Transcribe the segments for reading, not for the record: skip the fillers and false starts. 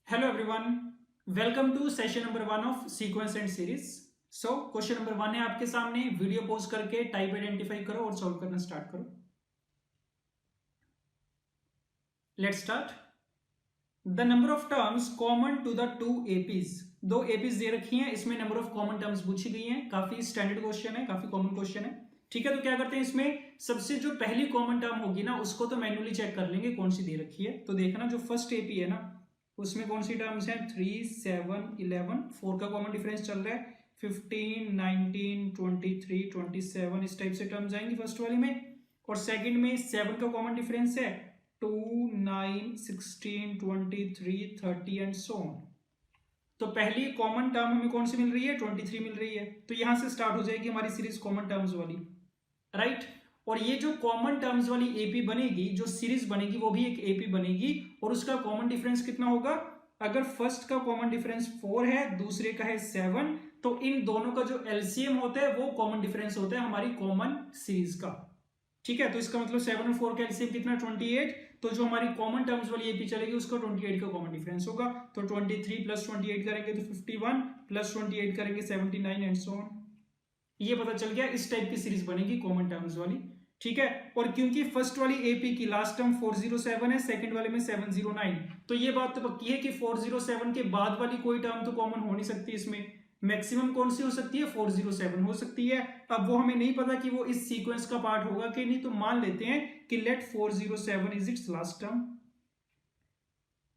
Hello everyone, welcome to session number 1 of sequence and series. So question number 1 है आपके सामने, video pause करके type identify करो और सॉल्व करना स्टार्ट करो. Let's start. The number of terms common to the two APs. दो APs दे रखी हैं, इसमें नंबर ऑफ कॉमन टर्म्स पूछी गई हैं. काफी स्टैंडर्ड क्वेश्चन है, काफी कॉमन क्वेश्चन है. ठीक है, तो क्या करते हैं, इसमें सबसे जो पहली कॉमन टर्म होगी ना उसको तो मैन्युअली चेक कर लेंगे कौन सी दे रखी है. तो देखना जो फर्स्ट एपी है ना उसमें कौन सी टर्म्स हैं, 3, 7, 11, 4 का कॉमन डिफरेंस चल रहा है, 15, 19, 23, 27 इस टाइप से टर्म्स आएंगी फर्स्ट वाली में. और सेकंड में 7 का कॉमन डिफरेंस है 2, 9, 16, 23, 30 एंड सो ऑन. तो पहली कॉमन टर्म हमें कौन सी मिल रही है, 23 मिल रही है. तो यहां से स्टार्ट हो जाएगी हमारी सीरीज कॉमन टर्म्स वाली, राइट. और ये जो कॉमन टर्म्स वाली एपी बनेगी, जो सीरीज बनेगी वो भी एक एपी बनेगी. और उसका कॉमन डिफरेंस कितना होगा, अगर फर्स्ट का कॉमन डिफरेंस 4 है, दूसरे का है 7, तो इन दोनों का जो एलसीएम होता है वो कॉमन डिफरेंस होता है हमारी कॉमन सीरीज का. ठीक है, तो इसका मतलब 7 और 4 का एलसीएम कितना, 28. तो जो हमारी कॉमन टर्म्स वाली एपी चलेगी उसका 28 का कॉमन डिफरेंस होगा. तो 23 प्लस 28 करेंगे तो 51, प्लस 28 करेंगे 79 एंड सो ऑन. ये पता चल गया, इस टाइप की सीरीज बनेगी कॉमन टर्म्स वाली. ठीक है, और क्योंकि फर्स्ट वाली एपी की लास्ट टर्म 407 है, सेकंड वाले में 709, तो ये बात तो पक्की है कि 407 के बाद वाली कोई टर्म तो कॉमन हो नहीं सकती. इसमें मैक्सिमम कौन सी हो सकती है, 407 हो सकती है. अब वो हमें नहीं पता कि वो इस सीक्वेंस का पार्ट होगा कि नहीं, तो मान लेते हैं कि let 407 is its last term.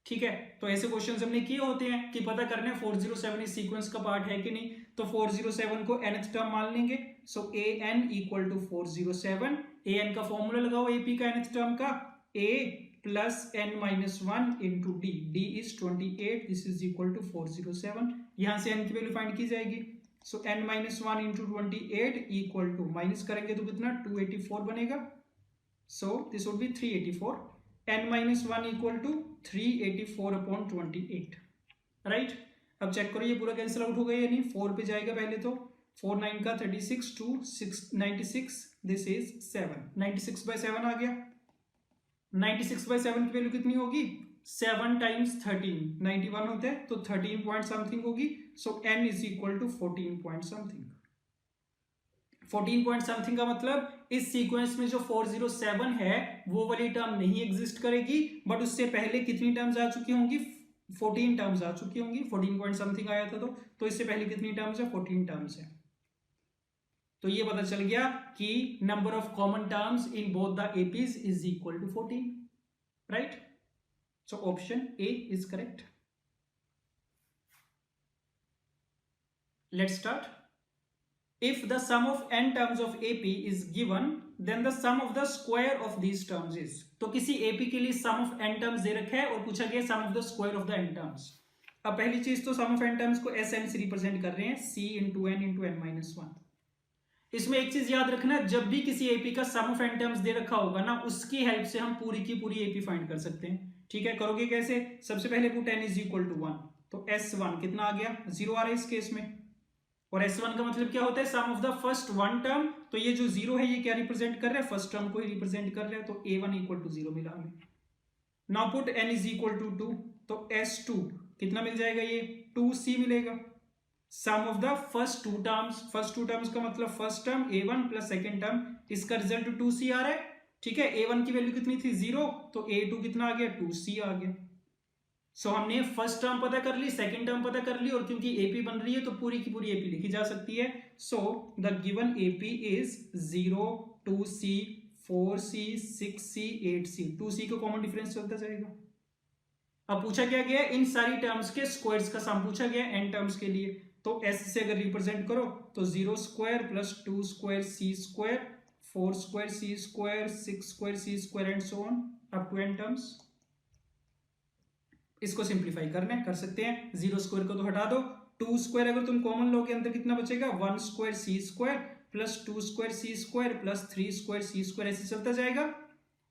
ठीक है, तो ऐसे क्वेश्चंस हमने किए होते हैं कि पता करने 407 इस सीक्वेंस का पार्ट है कि नहीं. तो 407 को nth टर्म मान लेंगे. So an equal to 407. an का फॉर्मूला लगाओ एपी का nth टर्म का, a plus n minus 1 into d. D is 28, this is equal to 407. यहां से n की वैल्यू फाइंड की जाएगी. So n minus 1 into 28 equal to, minus करेंगे तो कितना, 284 बनेगा. So this would be 384. n minus 1 equal to 384 upon 28, right. अब चेक करो ये पूरा कैंसिल आउट हो गया या नहीं. 4 पे जाएगा पहले तो, 4 9 का 36, 2 6 96, दिस इज 7. 96 बाय 7 आ गया. 96 बाय 7 की वैल्यू कितनी होगी, 7 टाइम्स 13 91 होते हैं, तो 13 पॉइंट समथिंग होगी. So n is equal to 14 point something. 14 point something का मतलब इस सीक्वेंस में जो 407 है वो वाली टर्म नहीं एग्जिस्ट करेगी, बट उससे पहले कितनी टर्म्स आ चुकी होंगी, 14 टर्म्स आ चुकी होंगी. 14 पॉइंट समथिंग आया था तो इससे पहले कितनी टर्म्स है, 14 टर्म्स है. तो ये पता चल गया कि number of common terms in both the APs is equal to 14, right. So option A is correct. Let's start. If the sum of n terms of AP is given, then the sum of the square of these terms is. तो किसी AP के लिए sum of n terms दे रखा है और पूछा गया sum of the square of the n terms. अब पहली चीज तो sum of n terms को Sn से रिप्रेजेंट कर रहे हैं, C into n into n minus 1. इसमें एक चीज याद रखना, जब भी किसी AP का sum of n terms दे रखा होगा ना, उसकी हेल्प से हम पूरी की पूरी AP फाइंड कर सकते हैं. ठीक है, करोगे कैसे, सबसे पहले put n is equal to 1, तो S1 कितना आ गया, 0 आ रहा है इस केस में. और S1 का मतलब क्या होता है, sum of the first one term. तो ये जो 0 है ये क्या रिप्रेजेंट कर रहा है, फर्स्ट टर्म को ही रिप्रेजेंट कर रहा है. तो A1 इक्वल टू 0 मिला हमें. Now put n is equal to 2, तो S2 कितना मिल जाएगा, ये 2C मिलेगा. Sum of the first two terms, first two terms का मतलब first term A1 plus second term, इसका रिजल्ट 2C आ रहा है. ठीक है, A1 की वैल्यू कितनी थी, 0, तो A2 कितना आ गया, 2C आ गया. सो हमने फर्स्ट टर्म पता कर ली, सेकंड टर्म पता कर ली, और क्योंकि एपी बन रही है तो पूरी की पूरी एपी लिखी जा सकती है. So the given AP is 0, 2C, 4C, 6C, 8C. 2C को कॉमन डिफरेंस चलता जाएगा. अब पूछा क्या गया, इन सारी टर्म्स के स्क्वायर्स का सम पूछा गया एन टर्म्स के लिए. तो S से अगर रिप्रेजेंट करो तो 0 square plus 2 square C square, 4 square C square, 6 square C square and so on up to n terms. इसको सिंप्लीफाई करना है, कर सकते हैं. 0 स्क्वायर को तो हटा दो, 2 स्क्वायर अगर तुम कॉमन लोगे अंदर कितना बचेगा, 1 square C square plus 2 square C square plus 3 square C square, ऐसे चलता जाएगा.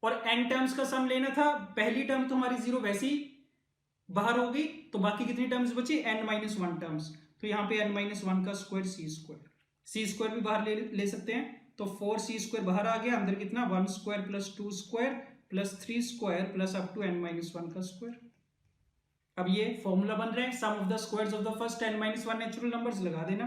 और n टर्म्स का सम लेना था, पहली टर्म तो हमारी 0 वैसे ही बाहर हो गई, तो बाकी कितनी टर्म्स बची, n माइनस 1 टर्म्स. तो यहाँ पे n माइनस 1 का square C square, C square भी बाहर ले सकते हैं. तो 4C स्क्वायर बाहर आ गया, अंदर कितना, 1 square plus 2 square plus 3 square plus up to n minus 1 का स्क्वायर. अब ये फॉर्मूला बन रहा है, sum of the squares of the first n - 1 natural numbers लगा देना।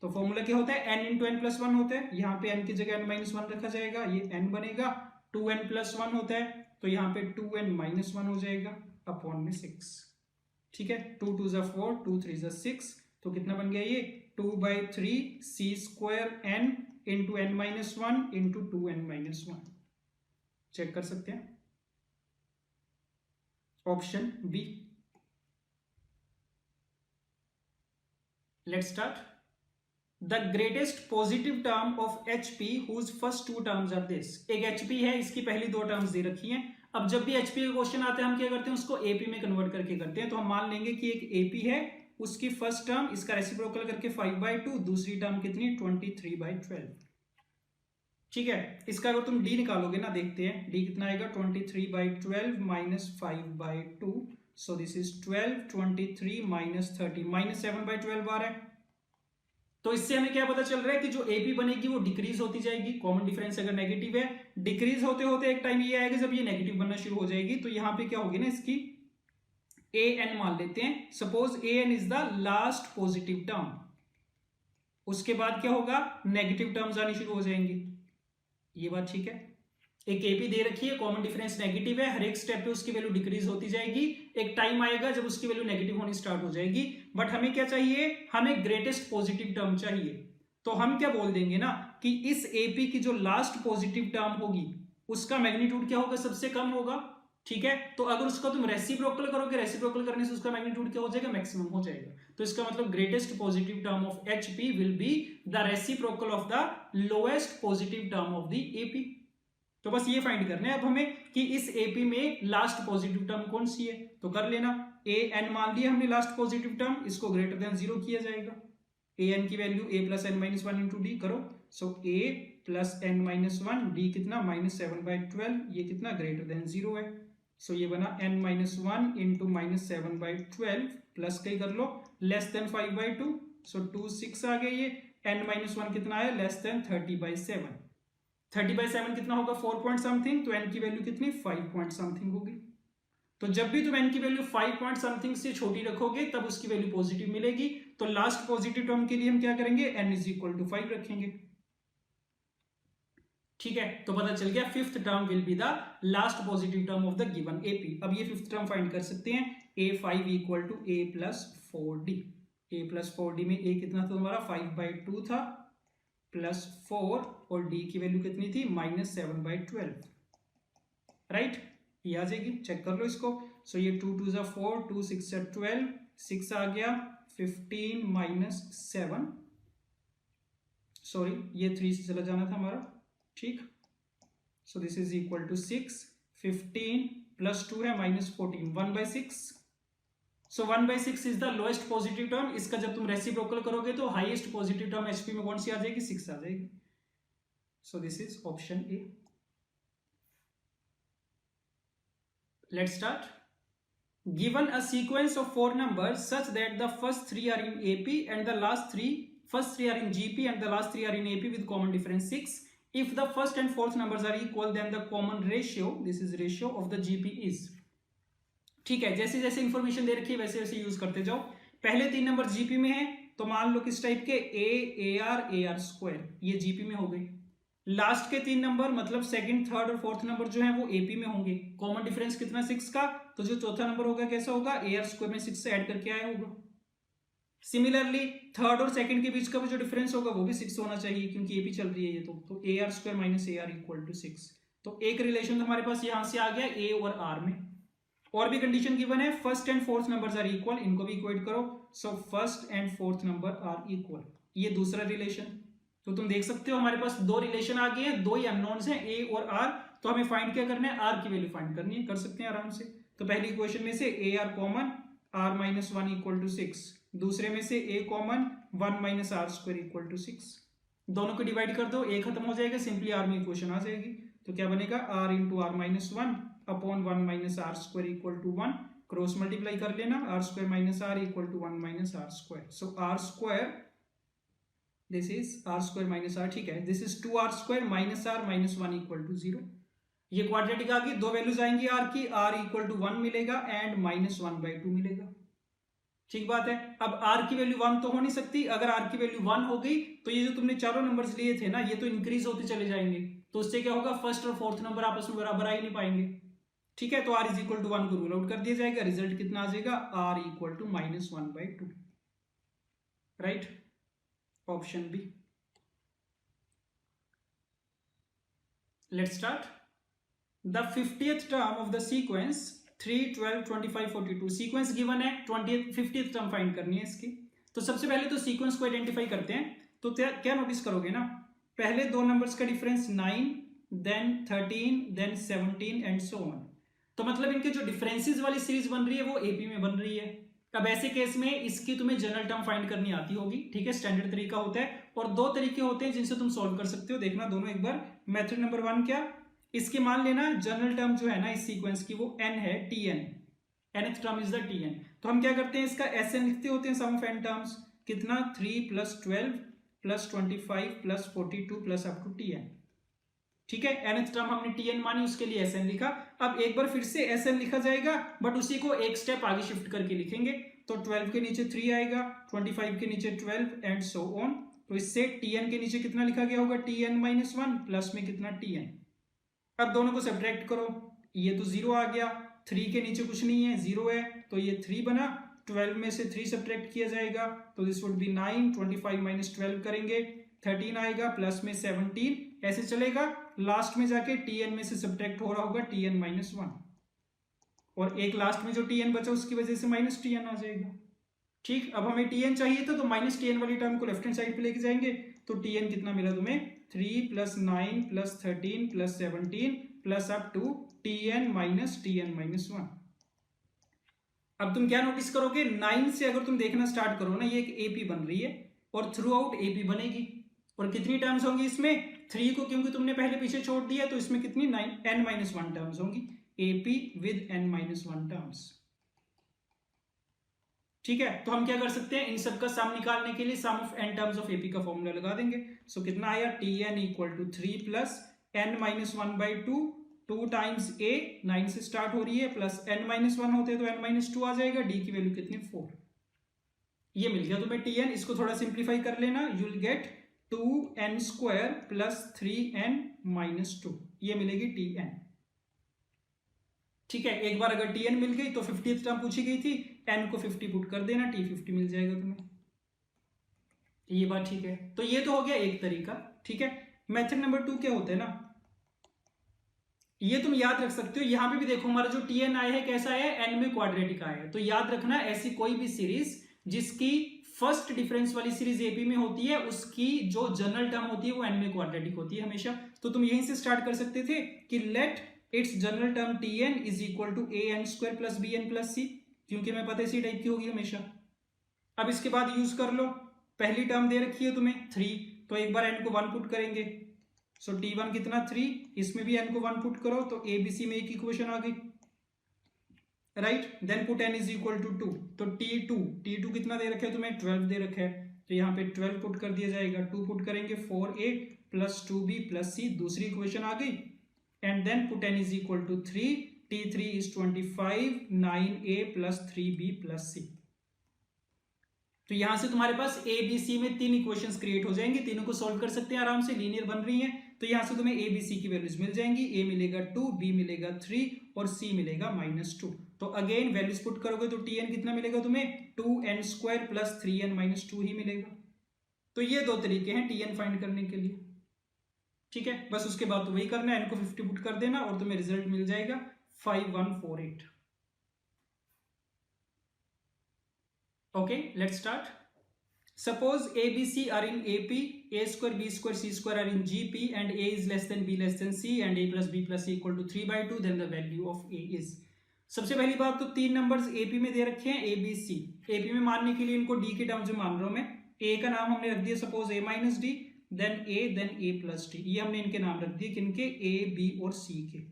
तो फॉर्मूला क्या होता है, n × n + 1 होता है, यहाँ पे n की जगह n - 1 रखा जाएगा, ये n बनेगा, 2n + 1 होता है तो यहाँ पे 2n - 1 हो जाएगा अपॉन में 6। ठीक है, 2 × 2 = 4, 2 × 3 = 6, तो कितना बन गया ये 2/3 c² n × n - 1 × 2n - 1। Check कर सकते हैं, option B. Let's start. The greatest positive term of HP whose first 2 terms are this। एक HP है, इसकी पहली 2 टर्म्स दे रखी हैं। अब जब भी HP का क्वेश्चन आता है हम क्या करते हैं, उसको AP में कन्वर्ट करके करते हैं। तो हम मान लेंगे कि एक AP है, उसकी फर्स्ट टर्म इसका रेसिप्रोकल करके 5/2, दूसरी टर्म कितनी 23/12। ठीक है, इसका अगर तुम D निकालोगे ना, देखते हैं D कितना आएगा 23/12 - 5/2, सो दिस इज 12, 23 - 30 -7/12 आ रहा है। तो इससे हमें क्या पता चल रहा है कि जो AP बनेगी वो डिक्रीज होती जाएगी। कॉमन डिफरेंस अगर नेगेटिव है, डिक्रीज होते होते एक टाइम ये आएगा जब ये नेगेटिव बनना शुरू हो जाएगी। तो यहाँ पे क्या होगी ना, इसकी AN मान लेते हैं। Suppose AN is the last positive term, उसके बाद क्या होगा, नेगेटिव टर्म्स आनी शुरू हो जाएंगी। ये बात ठीक है। एक AP दे रखी है, कॉमन डिफरेंस नेगेटिव है, हर एक स्टेप पे उसकी वैल्यू डिक्रीज होती जाएगी। एक टाइम आएगा जब उसकी वैल्यू नेगेटिव होनी स्टार्ट हो जाएगी। बट हमें क्या चाहिए, हमें ग्रेटेस्ट पॉजिटिव टर्म चाहिए। तो हम क्या बोल देंगे ना कि इस AP की जो लास्ट पॉजिटिव टर्म होगी उसका मैग्नीट्यूड क्या होगा, सबसे कम होगा। ठीक है, तो अगर उसका तुम रेसिप्रोकल करोगे, रेसिप्रोकल करने से उसका मैग्नीट्यूड क्या हो जाएगा, मैक्सिमम हो जाएगा। तो इसका मतलब greatest positive term of HP will be the reciprocal of the lowest positive term of the AP। तो बस ये फाइंड करना है अब हमें कि इस AP में लास्ट पॉजिटिव टर्म कौन सी है। तो कर लेना, AN मान लिया हमने लास्ट पॉजिटिव टर्म, इसको ग्रेटर देन 0 किया जाएगा। AN की वैल्यू A + n - 1 × D करो, सो A + n - 1, D कितना -7/12, ये कितना ग्रेटर देन 0 है। सो ये बना n - 1 × -7/12 प्लस कई कर लो लेस देन 5/2, सो 2 6 आ गया। ये n - 1 कितना है, लेस देन 30/7। 30/7 कितना होगा, 4 पॉइंट समथिंग, तो n की वैल्यू कितनी 5 पॉइंट समथिंग होगी। तो जब भी तुम n की वैल्यू 5 पॉइंट समथिंग से छोटी रखोगे तब उसकी वैल्यू पॉजिटिव मिलेगी। तो लास्ट पॉजिटिव टर्म के लिए हम क्या करेंगे, n = 5 रखेंगे। ठीक है, तो पता चल गया fifth term will be the last positive term of the given AP। अब ये फिफ्थ टर्म फाइंड कर सकते हैं, A5 = A + 4D। A + 4D में A कितना था तुम्हारा 5/2 था, प्लस 4, और D की वैल्यू कितनी थी -7/12। राइट, ये आ जाएगी, चेक कर लो इसको। सो ये 2 × 2 = 4, 2 × 6 = 12, 6 आ गया, 15 - 7, सॉरी ये 3 से चला जाना था हमारा। ठीक, so this is equal to 6, 15 + 2 है -14, 1/6। सो 1/6 is the lowest positive term. इसका जब तुम रेसिप्रोकल करोगे तो हाईएस्ट पॉजिटिव टर्म HP में कौन सी आ जाएगी, 6 आ जाएगी। सो this is option A। Let's start. Given a sequence of 4 numbers such that the first 3 are in AP and the first 3 are in GP and the last 3 are in AP with common difference 6. If the first and fourth numbers are equal, then the common ratio, this is ratio of the GP is। ठीक है, जैसे जैसे information दे रखी है वैसे वैसे use करते जाओ। पहले 3 नंबर GP में है, तो मान लो किस टाइप के, AR ये GP में हो गई। लास्ट के 3 नंबर मतलब सेकंड, थर्ड और फोर्थ नंबर जो है वो AP में होंगे। कॉमन डिफरेंस कितना 6 का, तो जो चौथा नंबर होगा कैसा होगा, AR² में 6 से ऐड करके आया होगा। सिमिलरली थर्ड और सेकंड के बीच का जो डिफरेंस होगा वो भी 6 होना चाहिए क्योंकि AP चल रही है ये। तो AR² - AR = 6। तो एक रिलेशन तो हमारे पास यहां से आ गया A और R में। और भी कंडीशन गिवन है, first and fourth numbers are equal, इनको भी इक्वेट करो। So first and fourth number are equal, ये दूसरा रिलेशन। तो तुम देख सकते हो हमारे पास 2 रिलेशन आ गए हैं, 2 ही अननोन्स हैं A और R। तो हमें फाइंड क्या करना है, R की वैल्यू फाइंड करनी है, कर सकते हैं आराम से। तो पहली इक्वेशन में से AR कॉमन, R - 1 = 6, दूसरे में से A कॉमन, 1 - R² = 6। दोनों को डिवाइड कर दो, A खत्म हो जाएगा, सिंपली R में इक्वेशन आ जाएगी। तो क्या बनेगा, R × R - 1 upon 1 - R² = 1, cross multiply कर लेना, R² - R = 1 - R²। So R², this is R² - R, ठीक है, दिस इज 2R² - R - 1 = 0। ये क्वाड्रेटिक आ गई, दो वैल्यूज आएंगी आर की, आर इक्वल टू 1 मिलेगा एंड -1/2 मिलेगा। ठीक बात है। अब आर की वैल्यू 1 तो हो नहीं सकती, अगर आर की वैल्यू 1 हो गई तो ये जो तुमने चारों नंबर्स लिए थे ना, ये तो इंक्रीज होते चले जाएंगे, तो उससे क्या होगा, फर्स्ट और फोर्थ नंबर आपस में बराबर आ ही नहीं पाएंगे। ठीक है, तो आर इज इक्वल टू 1 को रूल आउट कर दिया जाएगा, रिजल्ट कितना आ जाएगा, r equal to -1/2। Right, option B. Let's start. The 50th term of the sequence 3, 12, 25, 42 sequence given है, 50th टर्म फाइंड करनी है इसकी। तो सबसे पहले तो सीक्वेंस को आइडेंटिफाई करते हैं। तो क्या नोटिस करोगे ना, पहले दो नंबर्स का difference 9, then 13, then 17 and so on. तो मतलब इनके जो डिफरेंसेस वाली सीरीज बन रही है वो एपी में बन रही है। अब ऐसे केस में इसकी तुम्हें जनरल टर्म फाइंड करनी आती होगी। ठीक है, स्टैंडर्ड तरीका होता है, और दो तरीके होते हैं जिनसे तुम सॉल्व कर सकते हो, देखना दोनों एक बार। मेथड नंबर 1 क्या, इसके मान लेना जनरल टर्म जो है ना इस सीक्वेंस की वो n है, tn, nth term is the tn। तो हम क्या करते हैं, इसका sn लिखते होते हैं, सम ऑफ n टर्म्स, कितना 3 + 12 + 25 + 42 + अप टू tn। ठीक है, nth टर्म हमने tn मानी, उसके लिए sn लिखा। अब एक बार फिर से sn लिखा जाएगा, बट उसी को एक स्टेप आगे शिफ्ट करके लिखेंगे। तो 12 के नीचे 3 आएगा, 25 के नीचे 12 एंड सो ऑन। तो इससे tn के नीचे कितना लिखा गया होगा, tn - 1 प्लस में कितना tn। अब दोनों को सब्ट्रैक्ट करो, ये तो 0 आ गया, 3 के नीचे कुछ नहीं है, 0 है, तो ये 3 बना, 12 में से 3 सब्ट्रैक्ट किया जाएगा, तो दिस वुड बी 9, 25 - 12 करेंगे, 13 आएगा, प्लस में 17, ऐसे चलेगा। लास्ट में जाके tn में से सब्ट्रैक्ट हो रहा होगा tn - 1, और एक लास्ट में जो tn बचा उसकी वजह से -tn आ जाएगा। ठीक, अब हमें tn चाहिए था, तो -tn वाली टर्म को लेफ्ट हैंड साइड पे लेके जाएंगे, तो tn कितना मिला तुम्हें, 3 + 9 + 13 + 17 प्लस अप टू tn - -1। अब तुम क्या नोटिस करोगे, 9 से अगर तुम देखना स्टार्ट करो ना, ये एक एपी बन रही है और थ्रू आउट एपी बनेगी। और कितनी टर्म्स होंगी इसमें, 3 को क्योंकि तुमने पहले पीछे छोड़ दिया, तो इसमें कितनी n - 1 टर्म्स होंगी, एपी विद n - 1 टर्म्स। ठीक है, तो हम क्या कर सकते हैं, इन सब का सम निकालने के लिए sum of n terms of AP का फॉर्मूला लगा देंगे। सो कितना आया, tn = 3 + n - 1/2, 2 टाइम्स a, 9 से स्टार्ट हो रही है, प्लस n - 1 होते तो n - 2 आ जाएगा, d की वैल्यू कितनी, 4। ये मिल गया तुम्हें tn। इसको थोड़ा सिंप्लीफाई कर लेना, you will get 2n² + 3n - 2, ये मिलेगी tn। ठीक है, एक बार अगर tn मिल गई तो 50th टर्म पूछी गई थी, n को 50 पुट कर देना, t50 मिल जाएगा तुम्हें। ये बात ठीक है, तो ये तो हो गया एक तरीका। ठीक है, मेथड नंबर 2 क्या होता है ना, ये तुम याद रख सकते हो। यहां पे भी देखो, हमारा जो tn आया है कैसा है, n में क्वाड्रेटिक आया है। तो याद रखना, ऐसी कोई भी सीरीज जिसकी फर्स्ट डिफरेंस वाली सीरीज एपी में होती है, उसकी जो जनरल टर्म होती है वो n में क्वाड्रेटिक होती है हमेशा। तो तुम यहीं से स्टार्ट कर सकते थे कि let its general term tn = an² + bn + c, क्योंकि मैं पता है सी टाइप की होगी हमेशा। अब इसके बाद यूज कर लो, पहली टर्म दे रखी है तुम्हें 3, तो एक बार n को 1 पुट करेंगे, सो t1 कितना 3, इसमें भी n को 1 पुट करो, तो abc में एक इक्वेशन आ गई। राइट, देन पुट n = 2, तो t2 कितना दे रखा है तुम्हें, 12 दे रखा है, तो यहाँ पे 12 पुट कर दिया जाएगा, 2 पुट करेंगे 4a + 2b + c, दूसरी इक्वेशन आ गई। And then put n = 3, t3 is 25, 9a + 3b + c। तो यहां से तुम्हारे पास ए बी सी में 3 इक्वेशंस क्रिएट हो जाएंगे, तीनों को सॉल्व कर सकते हैं आराम से, लीनियर बन रही हैं। तो यहां से तुम्हें ए बी सी की वैल्यूज मिल जाएंगी, ए मिलेगा 2, बी मिलेगा 3 और सी मिलेगा -2। तो अगेन वैल्यूज पुट करोगे तो टी एन कितना मिलेगा तुम्हें, 2n² + 3n - 2 ही मिलेगा। तो ये दो तरीके हैं टी एन फाइंड करने के लिए। ठीक है, बस उसके बाद तो वही करना है, n को 50 पुट कर देना और तुम्हें रिजल्ट मिल जाएगा 5148। Okay, let's start. Suppose A, B, C are in AP, A², B², C² are in GP, and A is less than B less than C, and A + B + C = 3/2, then the value of A is। सबसे पहली बात तो 3 numbers AP में दे रखे हैं, A, B, C। AP में मानने के लिए इनको D के टर्म्स में मान रहा हूं मैं। A का नाम हमने रख दिया suppose A - D, then A, then A + D, ये हमने इनके नाम रख दिए, किनके, A, B और C के।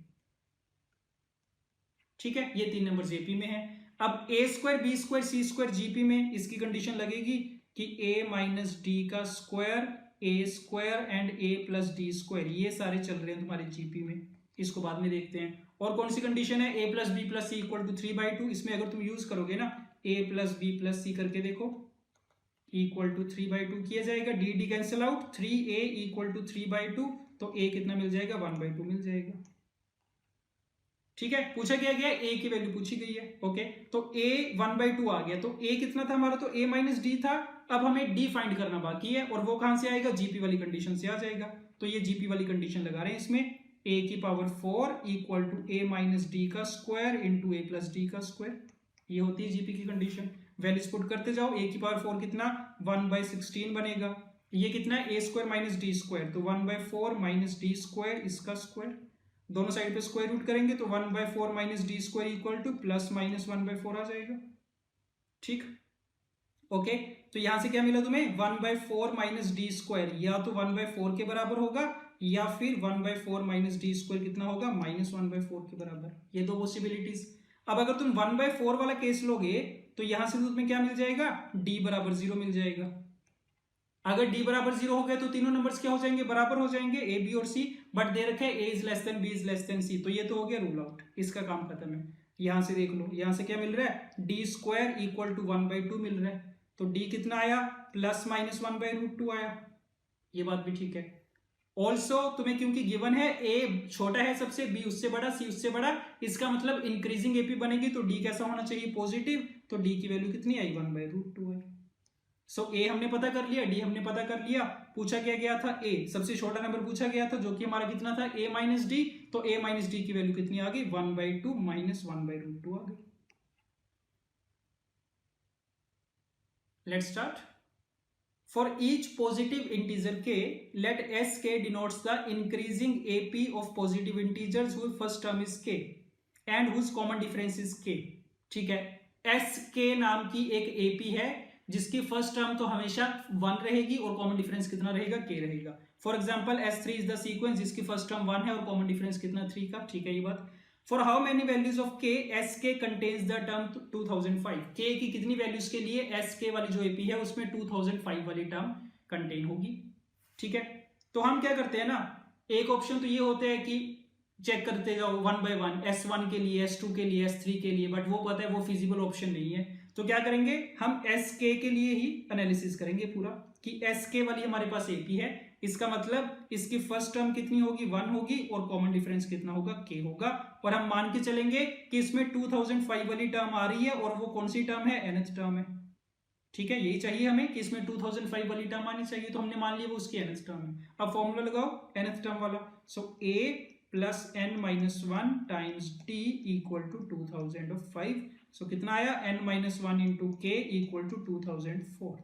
ठीक है, ये 3 नंबर्स AP में है। अब A², B², C² GP में इसकी कंडीशन लगेगी कि A - D का square, A² and A + D², ये सारे चल रहे हैं तुम्हारे GP में। इसको बाद में देखते हैं। और कौन सी कंडीशन है, a plus b plus c equal to 3/2, इसमें अगर तुम यूज करोगे ना a plus b plus c करके देखो इक्वल टू 3/2 किया जाएगा, d d cancel out, 3a equal to 3/2, तो a कितना मिल जाएगा 1/2 मिल जाएगा। ठीक है, पूछा क्या गया, a की वैल्यू पूछी गई है। ओके, तो a 1/2 आ गया, तो a कितना था हमारा, तो a माइनस डी था। अब हमें d फाइंड करना बाकी है, और वो कहां से आएगा, जीपी वाली कंडीशन से आ जाएगा। तो ये जीपी वाली कंडीशन लगा रहे हैं इसमें, a की power 4 equal to a minus D का square into a plus D का स्क्वायर, ये होती है जीपी की कंडीशन। वैल्यूज पुट करते जाओ, a की पावर 4 कितना 1/16 बनेगा, ये कितना है a square minus D square, तो 1/4 माइनस डी स्क्वायर इसका स्क्वायर, दोनों साइड पे स्क्वायर रूट करेंगे तो 1/4 minus D square equal two plus minus 1/4 आ जाएगा। ठीक, ओके, तो यहां से क्या मिला तुम्हें 1/4 माइनस डी स्क्वायर, या तो 1/4 के बराबर होगा या फिर 1/4 माइनस डी स्क्वायर कितना होगा -1/4 के बराबर, ये दो पॉसिबिलिटीज। अब अगर तुम 1/4 वाला केस लोगे तो यहां से तुम्हें क्या मिल जाएगा, d बराबर 0 मिल जाएगा। अगर d बराबर 0 हो गया तो तीनों नंबर्स क्या हो जाएंगे, बराबर हो जाएंगे, a b और c, बट दे रखे a is less than b is less than c, तो ये तो हो गया रूल आउट, इसका काम खत्म है। यहां से देख लो, यहां से क्या मिल रहा है, d स्क्वायर इक्वल टू 1/2 मिल रहा है, तो d कितना आया प्लस माइनस 1/√2 आया, ये बात भी ठीक है। ऑल्सो तुम्हें क्योंकि गिवन है a छोटा है सबसे, b उससे बड़ा, c उससे बड़ा, इसका मतलब इंक्रीजिंग एपी बनेगी, तो d कैसा होना चाहिए, पॉजिटिव, तो d की वैल्यू कितनी आई 1/√2 है। सो a हमने पता कर लिया, d हमने पता कर लिया, पूछा क्या गया था a, सबसे छोटा नंबर पूछा गया था जो कि हमारा कितना था a माइनस डी, तो a माइनस डी की वैल्यू कितनी आ गई 1/2 माइनस 1/√2 आ गई। Let's start. For each positive integer k, let sk denotes the increasing ap of positive integers whose first term is k and whose common difference is k। ठीक है, sk नाम की एक ap है जिसकी फर्स्ट टर्म तो हमेशा 1 रहेगी और कॉमन डिफरेंस कितना रहेगा, k रहेगा। For example s3 is the sequence जिसकी फर्स्ट टर्म 1 है और कॉमन डिफरेंस कितना 3 का। ठीक है, ये बात। For how many values of k sk contains the term 2005, k की कितनी वैल्यूज के लिए sk वाली जो ap है उसमें 2005 वाली टर्म कंटेन होगी। ठीक है, तो हम क्या करते हैं ना, एक ऑप्शन तो ये होता है कि चेक करते जाओ 1 by 1, s1 के लिए, s2 के लिए, s3 के लिए, बट वो पता है वो फिजिबल ऑप्शन नहीं है, तो क्या करेंगे हम sk के लिए ही एनालिसिस करेंगे पूरा, कि sk वाली हमारे पास ap है, इसका मतलब इसकी फर्स्ट टर्म कितनी होगी 1 होगी और कॉमन डिफरेंस कितना होगा k होगा, और हम मान के चलेंगे कि इसमें 2005 वाली टर्म आ रही है और वो कौन सी टर्म है, nth टर्म है। ठीक है, यही चाहिए हमें कि इसमें 2005 वाली टर्म आनी चाहिए, तो हमने मान लिया वो उसकी nth टर्म है। अब फॉर्मूला लगाओ nth टर्म वाला, so a plus n-1 times t equal to 2005, so कितना आया n-1 into k equal to 2004।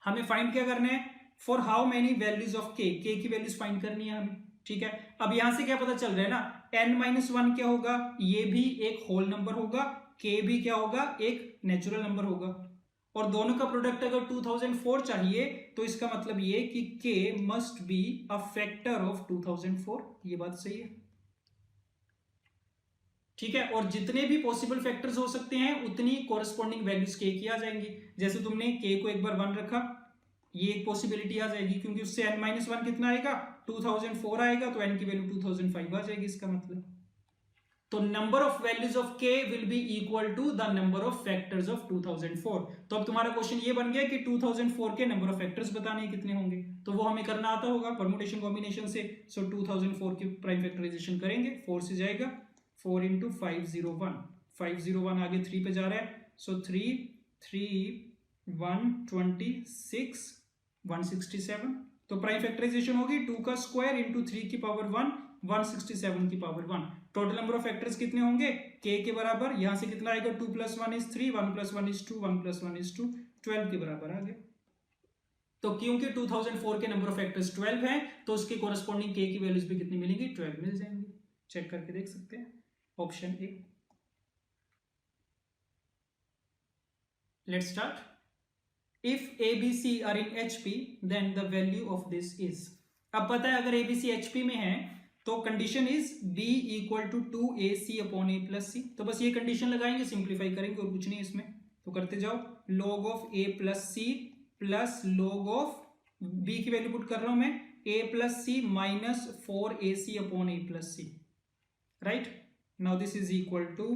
हमें फाइंड क्या करना है, for how many values of k की वैल्यूज फाइंड करनी है हमें। ठीक है, अब यहां से क्या पता चल रहा है ना, n-1 क्या होगा, ये भी एक होल नंबर होगा, k भी क्या होगा, एक नेचुरल नंबर होगा, और दोनों का प्रोडक्ट अगर 2004 चाहिए तो इसका मतलब ये कि k must be a factor of 2004, ये बात सही है। ठीक है, और जितने भी पॉसिबल फैक्टर्स हो सकते हैं उतनी कोरस्पॉन्डिंग वैल्यूज k की आ जाएंगी। जैसे तुमने k को एक बार 1 रखा, ये एक पॉसिबिलिटी आ जाएगी, क्योंकि उससे n-1 कितना आएगा 2004 आएगा, तो n की वैल्यू 2005 आ जाएगी इसका मतलब। तो number of values of k will be equal to the number of factors of 2004। तो अब तुम्हारा क्वेश्चन ये बन गया कि 2004 के नंबर ऑफ फैक्टर्स बताने कितने होंगे, तो वो हमें करना आता होगा परमुटेशन कॉम्बिनेशन से। सो 2004 की प्राइम फैक्टराइजेशन करेंगे, 4 से जाएगा, 4 इंटू 501, 501 आगे 3 पे जा रहा है, सो 3 3 126 167, तो प्राइम फैक्टराइजेशन होगी 2 का स्क्वायर इंटू 3 की पावर 1 167 की power 1। Total number of factors कितने होंगे, k के बराबर, यहां से कितना आएगा 2 + 1 = 3, 1 + 1 = 2, 1 + 1 = 2, 12 के बराबर आ गया। तो क्योंकि 2004 के नंबर ऑफ फैक्टर्स 12 हैं तो उसके कोरस्पॉन्डिंग k की वैल्यूज भी कितनी मिलेंगी, 12 मिल जाएंगी। चेक करके देख सकते हैं, option A. Let's start. If ABC are in HP then the value of this is। अब पता है अगर ABC HP में है तो condition is B = 2AC upon A + C, तो बस ये कंडीशन लगाएंगे, सिंप्लीफाई करेंगे और कुछ नहीं इसमें, तो करते जाओ log of A + C plus log of B की वैल्यू पुट कर रहा हूं मैं a plus c minus 4ac upon a plus c, right? now this is equal to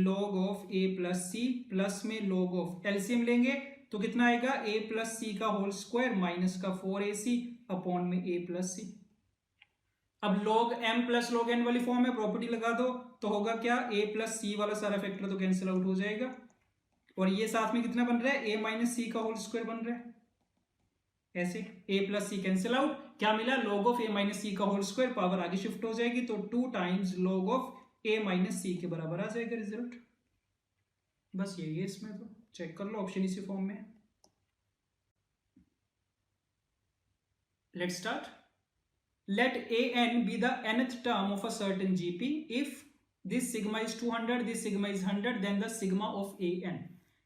log of a plus c plus में log of LCM लेंगे तो कितना आएगा a plus c का होल स्क्वायर माइनस का 4ac अपॉन में a plus c। अब log m plus log n वाली फॉर्म में प्रॉपर्टी लगा दो तो होगा क्या a प्लस c वाला सारा फैक्टर तो कैंसिल आउट हो जाएगा और ये साथ में कितना बन रहा है a माइनस सी का होल स्क्वायर बन रहा है, ऐसे a plus C cancel out, क्या मिला log of a minus C का होल स्क्वायर, पावर आगे शिफ्ट हो जाएगी तो 2 times log of a minus C के बराबर आ जाएगा रिजल्ट। बस यही है इसमें, तो चेक कर लो ऑप्शन इसी फॉर्म में। Let's start. Let an be the nth term of a certain GP if this sigma is 200, this sigma is 100, then the sigma of an।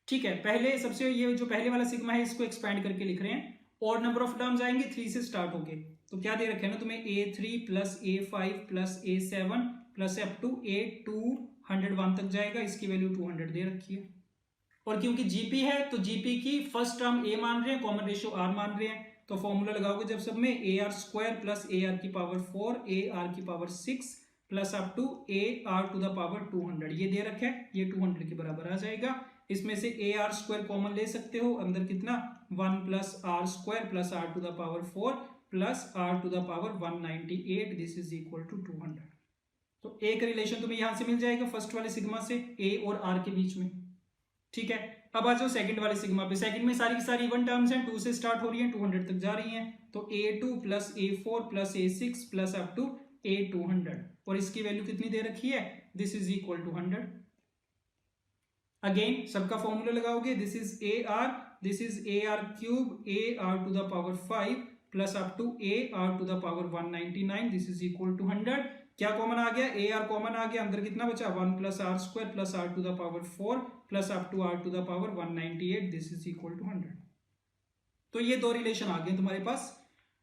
ठीक है, पहले सबसे ये जो पहले वाला सिग्मा है इसको एक्सपैंड करके लिख रहे हैं और नंबर ऑफ टर्म्स आएंगे 3 से स्टार्ट होंगे, तो क्या दे रखे हैं ना तुम्हें a3 plus a5 plus a7 plus up to a201 तक जाएगा, इसकी वैल्यू 200 दे रखी है। और क्योंकि जीपी है तो जीपी की फर्स्ट टर्म a मान रहे हैं, कॉमन रेशियो r मान रहे हैं, तो फॉर्मूला लगाओगे जब सब में ar स्क्वायर प्लस ar की पावर 4 ar की power 6 plus up to ar to the power 200, ये दे रखे हैं, ये 200 के बराबर आ जाएगा। इसमें से ar स्क्वायर कॉमन ले सकते हो, अंदर कितना 1 plus r square plus r to the power 4 plus r to the power 198, this is equal to 200। तो एक रिलेशन तुम्हें यहां से मिल जाएगा फर्स्ट वाले सिग्मा से a और r के बीच में। ठीक है, अब आ जाओ सेकंड वाले सिग्मा पे। सेकंड में सारी की सारी इवन टर्म्स हैं, 2 से स्टार्ट हो रही हैं, 200 तक जा रही हैं, तो a2 plus a4 plus a6 plus up to a200 और इसकी वैल्यू कितनी दे रखी है, this is equal to 100। Again सबका फॉर्मूला लगाओगे, this is ar cube ar to the power 5 plus up to ar to the power 199, this is equal to 100। क्या common आ गया, ar कॉमन आ गया, अंदर कितना बचा 1 plus r square plus r to the power 4 plus up to r to the power 198, this is equal to 100। तो ये दो relation आ गए तुम्हारे पास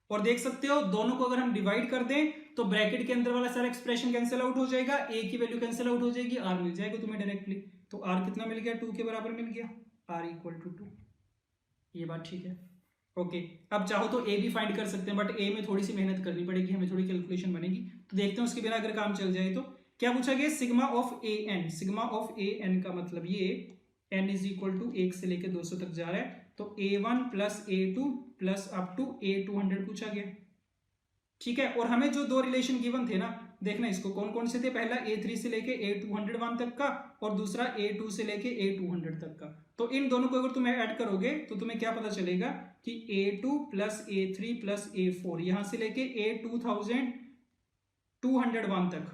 और देख सकते हो दोनों को अगर हम डिवाइड कर दें तो ब्रैकेट के अंदर वाला सारा एक्सप्रेशन कैंसिल आउट हो जाएगा, a की वैल्यू कैंसिल आउट हो जाएगी, r मिल जाएगा तुम्हें डायरेक्टली, तो r कितना मिल गया 2 के बराबर मिल गया, r इक्वल टू 2। ये बात ठीक है, ओके। अब चाहो तो a भी फाइंड कर सकते हैं बट a में थोड़ी सी मेहनत करनी पड़ेगी, हमें थोड़ी कैलकुलेशन बनेगी, तो देखते हैं उसके बिना अगर काम चल जाए तो। क्या पूछा गया, sigma of an, sigma of an का मतलब ये n इज इक्वल टू 1 से लेकर 200 तक जा रहा है, तो a1 plus a2 plus up to a200 पूछा गया। ठीक है, और हमें जो दो रिलेशन गिवन थे ना, देखना इसको कौन कौन से थे, पहला a3 से लेके a201 तक का और दूसरा a2 से लेके a200 तक का, तो इन दोनों को अगर तुम ऐड करोगे तो तुम्हें क्या पता चलेगा कि a2 plus a3 plus a4 यहां से लेके a2201 तक,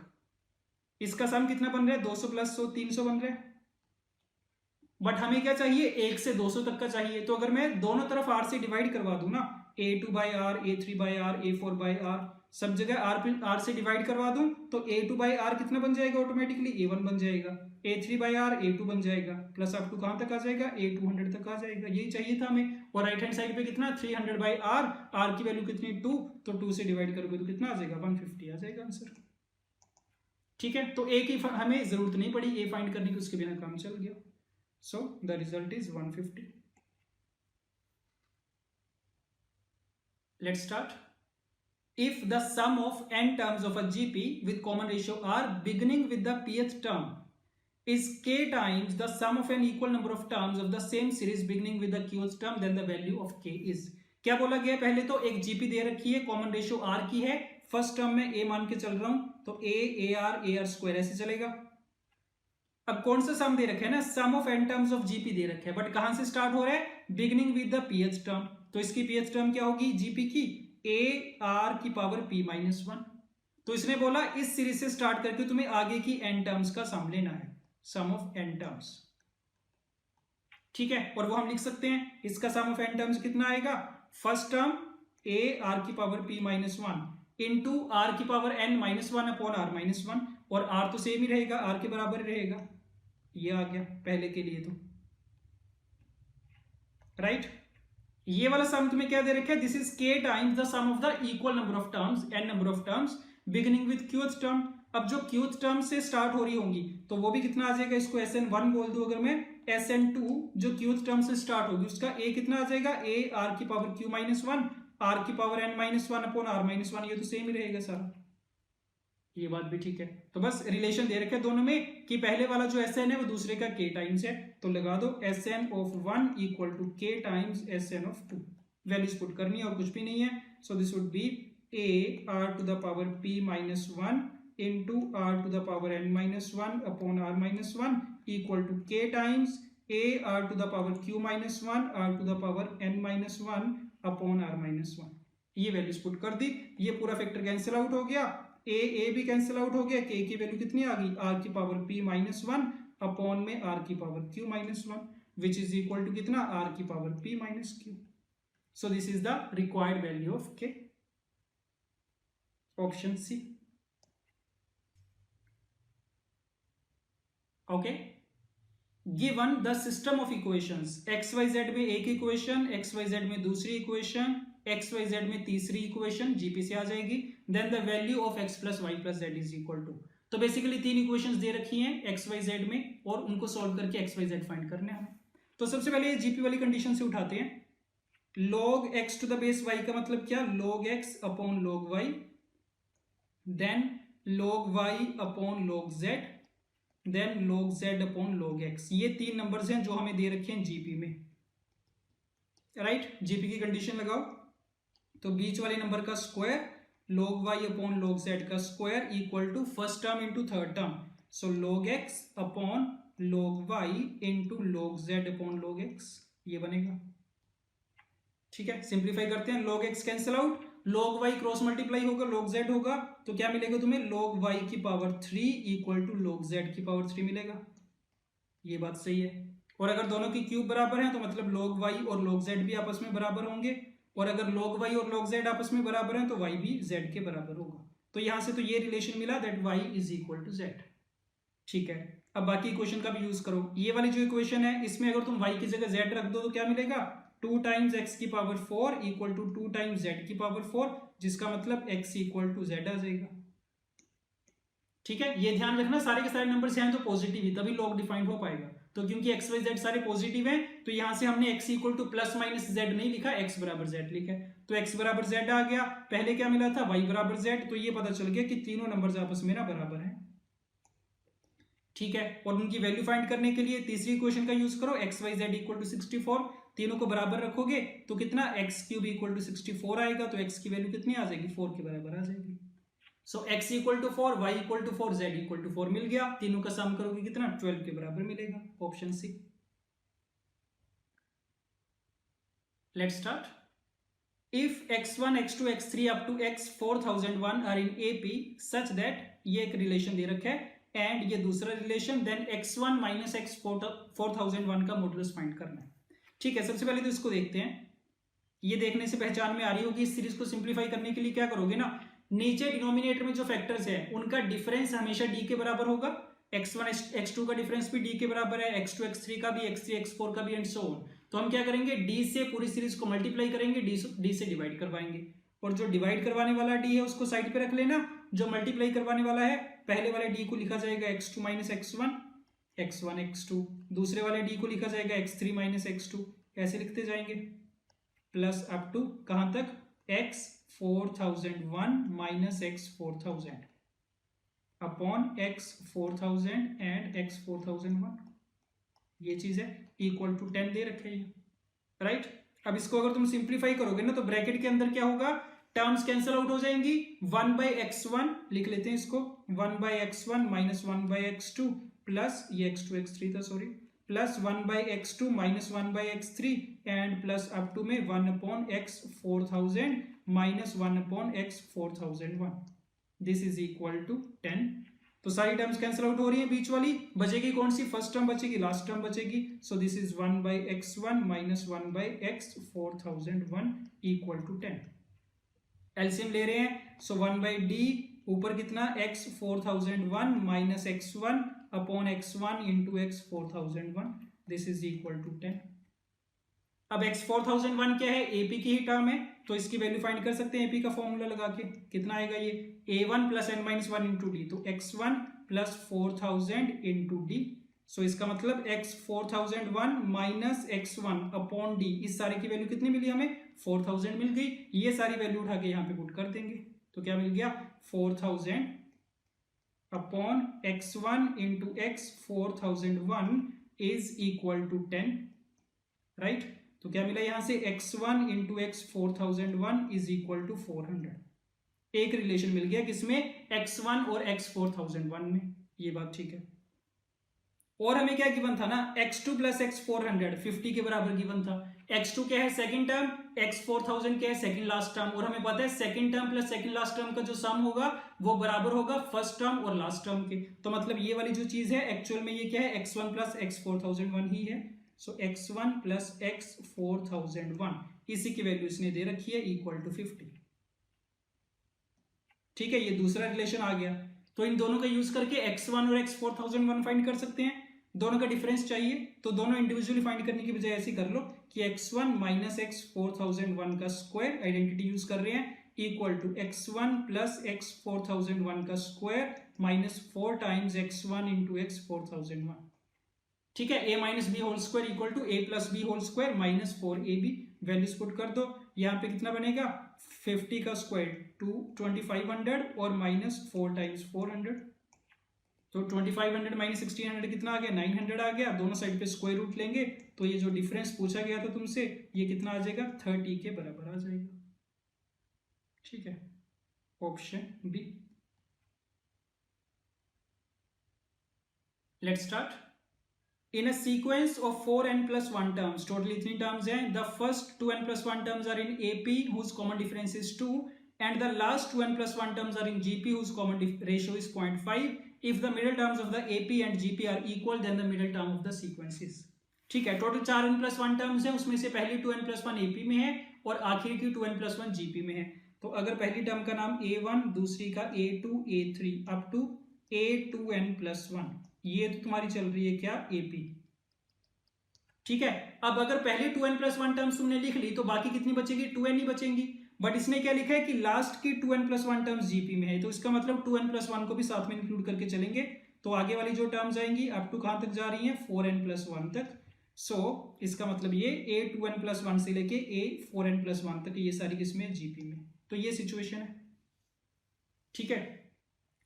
इसका सम कितना बन रहा है 200 प्लस 100 300 बन रहा है, बट हमें क्या चाहिए 1 से 200 तक का चाहिए, तो अगर मैं दोनों तरफ r से डिवाइड करवा दूं ना, a2 by r, a3 by r, a4 by r, सब जगह r से डिवाइड करवा दूं तो a2 बाई आर कितना बन जाएगा, ऑटोमेटिकली a1 बन जाएगा, a3 बाई आर a2 बन जाएगा, प्लस अप टू कहां तक आ जाएगा a200 तक आ जाएगा, यही चाहिए था हमें। और राइट हैंड साइड पे कितना 300 बाई आर, r की वैल्यू कितनी 2, तो 2 से डिवाइड करोगे तो कितना आ जाएगा 150 आ जाएगा आंसर। ठीक है, तो a की हमें जरूरत नहीं पड़ी a फाइंड करने की, उसके बिना काम चल गया, so the result is 150। let's start। if the sum of n terms of a GP with common ratio r beginning with the pth term is k times the sum of an equal number of terms of the same series beginning with the qth term, then the value of k is। क्या बोला गया, पहले तो एक GP दे रखी है, common ratio r की है, फर्स्ट टर्म में a मान के चल रहा हूं, तो a ar स्क्वायर ऐसे चलेगा। अब कौन सा सम दे रखा है ना, sum of n terms of GP दे रखा है, बट कहां से स्टार्ट हो रहा है, beginning with the pth term, तो इसकी pth टर्म क्या होगी जीपी की ar की पावर p माइनस 1, तो इसने बोला इस सीरीज से स्टार्ट करके तुम्हें आगे की n टर्म्स का सम लेना है, सम ऑफ n टर्म्स। ठीक है, और वो हम लिख सकते हैं, इसका सम ऑफ n टर्म्स कितना आएगा, फर्स्ट टर्म ar की power p minus 1 into r की power n minus 1 upon r minus 1, और r तो सेम ही रहेगा, r के बराबर रहेगा, ये आ गया पहले के लिए तो राइट। ये वाला सम तुम्हें क्या दे रखा है, this is k times the sum of the equal number of terms, n number of terms beginning with qth term. अब जो qth टर्म से स्टार्ट हो रही होंगी तो वो भी कितना आ जाएगा, इसको sn1 बोल दूं अगर मैं, sn2 जो qth टर्म से स्टार्ट होगी उसका a कितना आ जाएगा, a r की पावर q माइनस 1 आर की power n minus one upon r minus one, ये तो सेम ही रहेगा सारा, ये बात भी ठीक है। तो बस रिलेशन दे रखे दोनों में कि पहले वाला जो Sn है वो दूसरे का k टाइम्स है, तो लगा दो Sn of 1 equal to k times Sn of 2, values put करनी है और कुछ भी नहीं है। So this would be a r to the power p minus 1 into r to the power n minus 1 upon r minus 1 equal to k times a r to the power q minus 1 r to the power n minus 1 upon r minus 1। ये values put कर दी, ये पूरा factor cancel out हो गया, a भी cancel out हो गया, k की वैल्यू कितनी आ गई r की पावर p माइनस 1 अपॉन में r की power q minus 1 which is equal to कितना r की power p minus q। So this is the required value of k, option C. Okay, given the system of equations, x y z में एक equation, x y z में दूसरी equation, x y z में तीसरी equation, GP से आ जाएगी, then the value of x plus y plus z is equal to. तो बेसिकली तीन इक्वेशंस दे रखी हैं एक्स वाई जेड में और उनको सॉल्व करके एक्स वाई जेड फाइंड करने हैं। तो सबसे पहले जीपी वाली कंडीशन से उठाते हैं। log x to the base y का मतलब क्या, log x upon log y, then log y upon log z, then log z upon log x। ये तीन नंबर्स हैं जो हमें दे रखे हैं जीपी में, राइट। जीपी की कंडीशन लगाओ तो बीच वाले नंबर का square log y upon log z का square equal to first term into third term, so log x upon log y into log z upon log x, ये बनेगा। ठीक है, सिंप्लीफाई करते हैं, log x cancel out, log y cross multiply होगा, log z होगा, तो क्या मिलेगा तुम्हें, log y की power 3 equal to log z की पावर 3 मिलेगा। ये बात सही है। और अगर दोनों की क्यूब बराबर है तो मतलब log y और log z भी आपस में बराबर होंगे, और अगर log y और log z आपस में बराबर है तो y भी z के बराबर होगा। तो यहां से तो ये रिलेशन मिला that y is equal to z। ठीक है, अब बाकी इक्वेशन का भी यूज करो। ये वाली जो इक्वेशन है इसमें अगर तुम y की जगह z रख दो तो क्या मिलेगा, 2 टाइम्स x की power 4 equal to 2 times z की पावर 4, जिसका मतलब x इक्वल टू z आ जाएगा। ठीक है, ये ध्यान रखना सारे के सारे नंबर हैं तो पॉजिटिव ही, तभी log डिफाइंड हो पाएगा। तो क्योंकि x y z सारे पॉजिटिव हैं तो यहां से हमने x equal two plus minus z नहीं लिखा, x बराबर z लिखा है, तो x बराबर z आ गया। पहले क्या मिला था, y बराबर z, तो ये पता चल गया कि तीनों नंबर आपस में ना बराबर है। ठीक है, और उनकी वैल्यू फाइंड करने के लिए तीसरी इक्वेशन का यूज करो, x y z equal to 64, तीनों को बराबर रखोगे तो कितना एक्स क्यूब इक्वल टू 64 आएगा, तो एक्स की वैल्यू कितनी आ जाएगी, 4 के बराबर आ जाएगी। So X equal to 4, Y equal to 4, Z equal to 4 मिल गया, तीनों का सम करोगे कितना, 12 के बराबर मिलेगा, option C. Let's start. If x1 x2 x3 up to x 4001 are in AP such that, ये एक रिलेशन दे रखा है, एंड ये दूसरा relation, then x1 minus x 4001 का मॉडुलस फाइंड करना है। ठीक है, सबसे पहले तो इसको देखते हैं। ये देखने से पहचान में आ रही होगी, इस सीरीज को सिंप्लीफाई करने के लिए क्या करोगे ना, नीचे डिनोमिनेटर में जो फैक्टर्स है उनका डिफरेंस हमेशा d के बराबर होगा, x1 x2 का डिफरेंस भी d के बराबर है, x2 x3 का भी, x3 x4 का भी, एंड सो ऑन। तो हम क्या करेंगे, d से पूरी सीरीज को मल्टीप्लाई करेंगे, d से डिवाइड करवाएंगे, और जो डिवाइड करवाने वाला d है उसको साइड पे रख लेना, जो मल्टीप्लाई करवाने वाला है पहले वाले d को लिखा जाएगा x2 माइनस x1 x2, दूसरे वाले d को लिखा जाएगा x3 माइनस x2, ऐसे लिखते जाएंगे प्लस अप टू कहां तक, x 4001 minus x 4000 upon x 4000 and x 4001, ये चीज है, इक्वल टू 10 दे रखे हैं, राइट। अब इसको अगर तुम सिंप्लीफाई करोगे ना तो ब्रैकेट के अंदर क्या होगा, टर्म्स कैंसिल आउट हो जाएंगी, 1 बाई x1 लिख लेते हैं इसको, 1 by x1 minus 1 by x2 plus ये x2 x3 था sorry, plus 1 by x2 minus 1 by x3 and plus up to में 1 upon x 4000 minus 1 upon x 4001, this is equal to 10। तो सारी टर्म्स कैंसिल आउट हो रही है, बीच वाली बचेगी कौन सी, फर्स्ट टर्म बचेगी, लास्ट टर्म बचेगी, so this is 1 by x1 minus 1 by x 4001 equal to 10। LCM ले रहे हैं, सो 1 बाई डी ऊपर कितना, x 4001 minus x1 upon x1 into x 4001, this is equal to 10। अब x 4001 क्या है, AP की ही टर्म है, तो इसकी वैल्यू फाइंड कर सकते हैं AP का फॉर्मूला लगा के, कितना आएगा ये, a1 plus n minus 1 into d, तो x1 प्लस 4000 इंटू डी, सो इसका मतलब x 4001 minus x1 upon D, इस सारे की वैल्यू कितनी मिली हमें 4000 मिल गई। ये सारी वैल्यू उठा के यहाँ पे पुट कर देंगे तो क्या मिल गया 4000 upon x1 into x 4001 is equal to 10, right. तो क्या मिला यहां से x1 into x 4001 is equal to 400। एक रिलेशन मिल गया किसमें x1 और x 4001 में, ये बात ठीक है। और हमें क्या गिवन था ना x2 प्लस x 400 50 के बराबर गिवन था। x2 क्या है सेकंड टर्म, x 4000 क्या है सेकंड लास्ट टर्म, और हमें पता है second term plus second last term का जो सम होगा वो बराबर होगा फर्स्ट टर्म और लास्ट टर्म के। तो मतलब ये वाली जो चीज है एक्चुअल में ये क्या है x1 प्लस x 4001 ही है। सो x1 प्लस x 4001 इसी की वैल्यू इसने दे रखी है इक्वल टू 50। ठीक है, ये दूसरा रिलेशन आ गया। तो इन दोनों का यूज करके x1 और x 4001 फाइंड कर सकते हैं। दोनों का डिफरेंस चाहिए तो दोनों इंडिविजुअली फाइंड करने की बजाय ऐसे कर लो कि x1 माइनस x 4001 का स्क्वायर, आइडेंटिटी यूज कर रहे हैं, equal to x1 plus x 4001 का square minus 4 times x1 into x 4001। ठीक है, a minus b whole square equal to a plus b whole square minus 4ab। Values put कर दो, यहाँ पे कितना बनेगा 50 का स्क्वायर 2500 और माइनस 4 टाइम्स 400। तो 2500 माइनस 1600 कितना आ गया 900 आ गया। दोनों साइड पे स्क्वायर रूट लेंगे तो ये जो डिफरेंस पूछा गया था तुमसे ये कितना आ जाएगा 30 के बराबर आ जाएगा। ठीक है, option B. Let's start. In a sequence of 4n plus 1 terms, totally 3 terms हैं. The first 2n plus 1 terms are in AP whose common difference is 2 and the last 2n plus 1 terms are in GP whose common ratio is 0.5. If the middle terms of the AP and GP are equal then the middle term of the sequence is. ठीक है, total 4n plus 1 terms है, उसमें से पहली 2n plus 1 AP में है और आखिर की 2n plus 1 GP में है। तो अगर पहली टर्म का नाम A1, दूसरी का A2, A3 up to A2n plus 1, ये तो तुम्हारी चल रही है क्या AP। ठीक है, अब अगर पहले 2n प्लस 1 टर्म्स तुमने लिख ली तो बाकी कितनी बचेगी 2n ही बचेंगी। बट इसने क्या लिखा है कि लास्ट की 2n प्लस 1 टर्म्स जीपी में है, तो इसका मतलब 2n प्लस 1 को भी साथ में इंक्लूड करके चलेंगे। तो आगे वाली जो टर्म्स आएंगी अप टू कहां तक जा रही है 4n प्लस 1 तक। सो इसका मतलब ये A2n प्लस 1 से लेके A4n प्लस 1 तक ये सारी किसमें जीपी में। तो ये सिचुएशन है। ठीक है,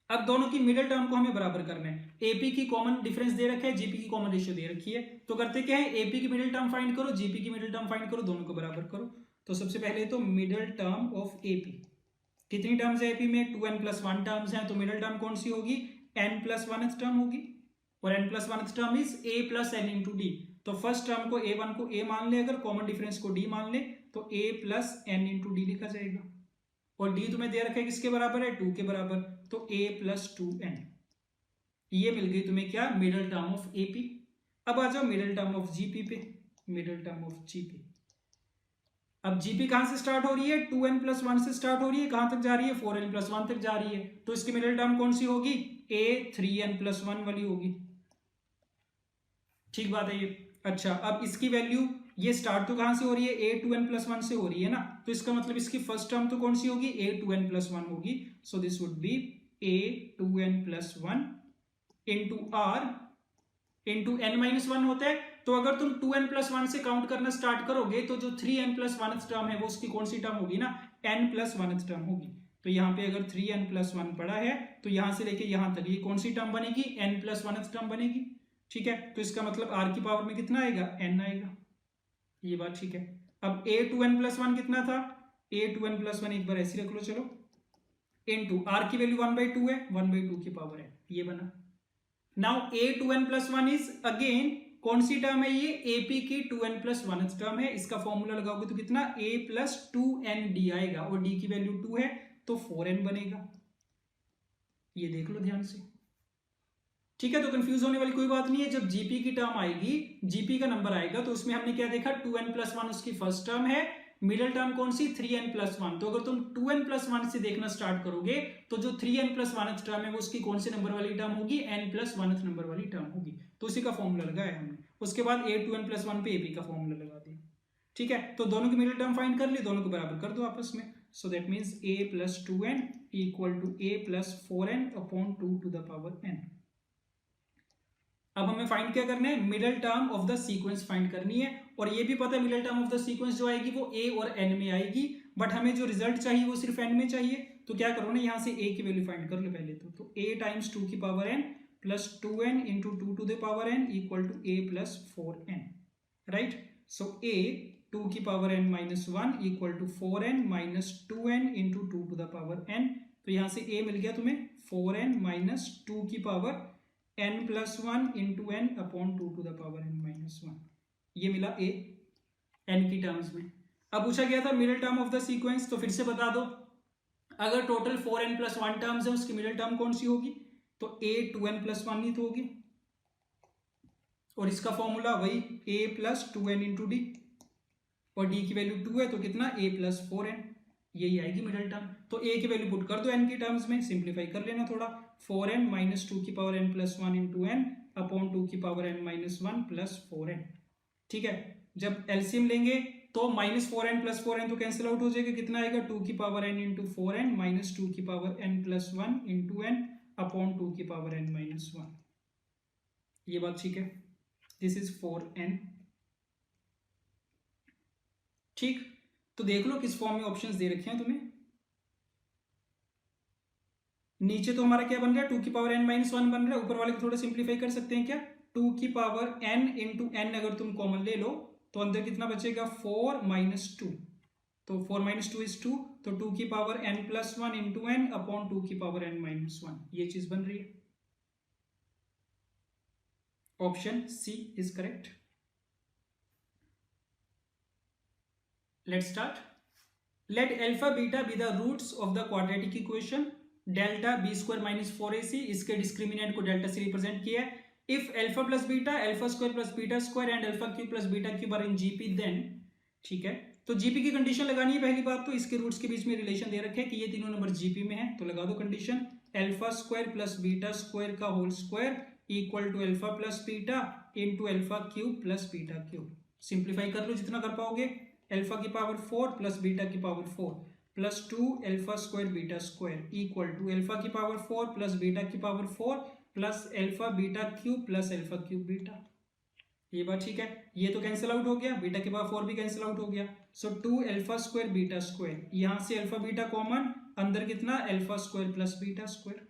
अब दोनों की मिडिल टर्म को हमें बराबर करना है। एपी की कॉमन डिफरेंस दे रखा है, जीपी की कॉमन रेशियो दे रखी है। तो करते क्या है एपी की मिडिल टर्म फाइंड करो, जीपी की मिडिल टर्म फाइंड करो, दोनों को बराबर करो। तो सबसे पहले तो मिडिल टर्म ऑफ एपी, कितनी टर्म्स है एपी में 2n प्लस 1 टर्म्स हैं, तो मिडिल टर्म कौन सी होगी n प्लस 1th टर्म होगी और n plus 1th term is a plus n into d. तो फर्स्ट टर्म को a1 को a मान ले, अगर कॉमन डिफरेंस को d मान ले तो a plus n into D लिखा जाएगा। और डी तुम्हें दे रखा है किसके बराबर है 2 के बराबर, तो a प्लस 2n। ये मिल गई तुम्हें क्या मिडिल टर्म ऑफ एपी। अब आ जाओ मिडिल टर्म ऑफ जीपी पे। मिडिल टर्म ऑफ जीपी, अब जीपी कहां से स्टार्ट हो रही है 2n प्लस 1 से स्टार्ट हो रही है, कहां तक जा रही है 4n प्लस 1 तक जा रही है। तो इसकी मिडिल टर्म कौन सी होगी a 3n प्लस 1 वाली होगी। ठीक बात है ये। अच्छा, अब इसकी वैल्यू ये स्टार्ट तो कहां से हो रही है a2n प्लस 1 से हो रही है ना, तो इसका मतलब इसकी फर्स्ट टर्म तो कौन सी होगी a2n प्लस 1 होगी। सो this would B a2n plus 1 into r into n minus 1 होता है। तो अगर तुम 2n प्लस 1 से काउंट करना स्टार्ट करोगे तो जो 3n प्लस 1th टर्म है वो उसकी कौन सी टर्म होगी ना n प्लस 1th टर्म होगी। तो यहाँ पे अगर 3n प्लस 1 पड़ा है तो यहां से लेके यहां तक ये कौन सी टर्म बनेगी n प्लस 1th टर्म बनेगी। ठीक है, तो इसका मतलब r की पावर में कितना आएगा n आएगा, ये बात ठीक है। अब a2n प्लस 1 कितना था a2n प्लस 1 एक बार ऐसी रख लो चलो, इनटू r की वैल्यू 1/2 है, 1/2 की पावर है, ये बना। Now a2n plus 1 is again कौन सी टर्म है ये AP की 2n प्लस 1th टर्म है। इसका फॉर्मूला लगाओगे तो कितना a प्लस 2nd आएगा और d की वैल्यू 2 है तो 4n बनेगा, ये देख लो ध्यान से। ठीक है, तो कंफ्यूज होने वाली कोई बात नहीं है। जब जीपी की टर्म आएगी, जीपी का नंबर आएगा तो उसमें हमने क्या देखा 2n प्लस 1 उसकी फर्स्ट टर्म है, मिडिल टर्म कौन सी 3n प्लस 1। तो अगर तुम 2n प्लस 1 से देखना स्टार्ट करोगे तो जो 3n प्लस 1th टर्म है वो उसकी कौन से नंबर वाली टर्म होगी n प्लस 1th नंबर वाली टर्म होगी। तो उसी का फॉर्मूला लगाया हमने, उसके बाद a2n प्लस 1 पे एपी का फॉर्मूला लगा दिया। ठीक है, तो दोनों की मिडिल टर्म फाइंड कर ली, दोनों को बराबर कर दो आपस में। So that means a plus 2n equal to a plus 4n upon 2 to the power n। अब हमें फाइंड क्या करना है, middle term of the sequence find करनी है, और ये भी पता है middle term of the sequence जो आएगी वो a और n में आएगी, बट हमें जो रिजल्ट चाहिए वो सिर्फ n में चाहिए। तो क्या करो ना, यहाँ से a की वैल्यू फाइंड कर लो पहले तो a टाइम्स 2 की power n plus 2n into 2 to the power n equal to a plus 4n, right. So a 2 की power n minus 1 equal to 4n minus 2n into 2 to the power n। तो यहाँ से a मिल गया तुम्हें 4n minus 2 की power n plus 1 into n upon 2 to the power n minus 1, ये मिला a n की टर्म्स में। अब पूछा गया था middle term of the sequence, तो फिर से बता दो, अगर टोटल 4n प्लस 1 टर्म्स है उसकी मिडिल टर्म कौन सी होगी, तो a 2n प्लस 1 ही तो होगी, और इसका फॉर्मूला वही a plus 2n into D, और d की वैल्यू 2 है तो कितना a प्लस 4n, यही आएगी मिडिल टर्म। तो a की वैल्यू पुट कर दो n की टर्म्स में, सिंप्लीफाई कर लेना थोड़ा, 4n माइनस 2 की power n plus 1 into n upon 2 की power n minus 1 plus 4n, ठीक है। जब एलसीएम लेंगे तो माइनस 4n प्लस 4n तो कैंसिल आउट हो जाएगा, कितना आएगा 2 की power n into 4n minus 2 की power n plus 1 into n upon 2 की पावर n माइनस 1, ये बात ठीक है, दिस इज 4n, ठीक। तो देख लो किस फॉर्म में ऑप्शंस दे रखे हैं तुम्हें, नीचे तो हमारा क्या बन रहा है 2 की पावर n माइनस 1 बन रहा है, ऊपर वाले को थोड़ा सिंप्लीफाई कर सकते हैं क्या, 2 की पावर n इंटू एन अगर तुम कॉमन ले लो तो अंदर कितना बचेगा 4 माइनस 2, तो 4 माइनस 2 इज 2, तो 2 की power n plus 1 into n upon 2 की पावर n माइनस 1, ये चीज बन रही है, option C is correct. Let's start, let alpha beta be the roots of the quadratic equation delta b square minus 4ac, इसके discriminant को delta से represent किया है। If alpha plus beta alpha square plus beta square and alpha cube plus beta cube are in GP then, ठीक है। तो GP की condition लगानी है पहली बात, तो इसके रूट्स के बीच में रिलेशन दे रखे हैं कि ये तीनों नंबर जीपी में है, तो लगा दो condition, alpha square plus beta square का whole square equal to alpha plus beta into alpha cube plus beta cube, simplify कर लो जितना कर पाओगे, अल्फा की पावर 4 प्लस बीटा की power 4 plus 2 alpha square beta square equal to alpha की पावर 4 प्लस बीटा की power 4 plus alpha beta cube plus alpha cube beta, ये बात ठीक है। ये तो कैंसिल आउट हो गया, बीटा के पावर 4 भी कैंसिल आउट हो गया, सो 2 अल्फा स्क्वायर बीटा स्क्वायर, यहां से अल्फा बीटा कॉमन, अंदर कितना alpha square plus beta square.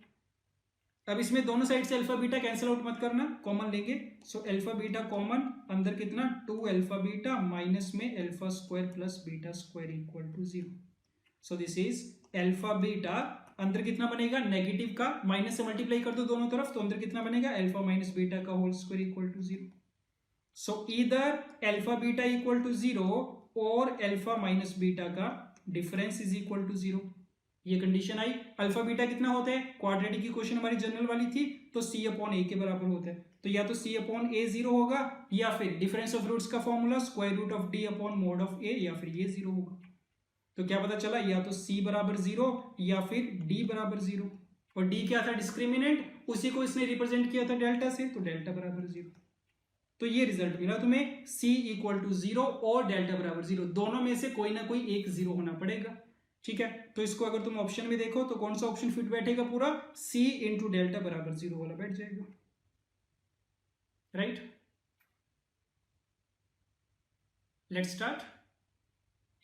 अब इसमें दोनों साइड से अल्फा बीटा कैंसिल आउट मत करना, कॉमन लेंगे, सो अल्फा बीटा कॉमन, अंदर कितना 2 अल्फा बीटा माइनस में alpha square plus beta square equal to 0, so this is alpha beta, अंदर कितना बनेगा नेगेटिव का, माइनस से मल्टीप्लाई कर दो दोनों तरफ, तो अंदर कितना बनेगा अल्फा माइनस बीटा का होल स्क्वायर इक्वल टू 0, सो इधर अल्फा बीटा इक्वल टू 0 और अल्फा माइनस बीटा का डिफरेंस इज इक्वल टू 0, ये कंडीशन आई। अल्फा बीटा कितना होता है, क्वाड्रेटिक इक्वेशन हमारी जनरल वाली थी तो c अपॉन a के बराबर होता है, तो या तो c अपॉन a 0 होगा, या फिर डिफरेंस ऑफ रूट्स का formula square root of d upon mod of a, या फिर ये 0 होगा। तो क्या पता चला, या तो c बराबर 0 या फिर d बराबर 0, और d क्या था डिस्क्रिमिनेंट, उसी को इसने रिप्रेजेंट किया था डेल्टा से, तो डेल्टा बराबर 0, तो ये रिजल्ट मिला तुम्हें c इक्वल टू 0 और डेल्टा बराबर 0, दोनों में से कोई ना कोई एक 0 होना पड़ेगा, ठीक है। तो इसको अगर तुम ऑप्शन में देखो तो कौन सा ऑप्शन फिट बैठेगा, पूरा c इंटू डेल्टा बराबर 0 वाला बैठ जाएगा, right. Let's start,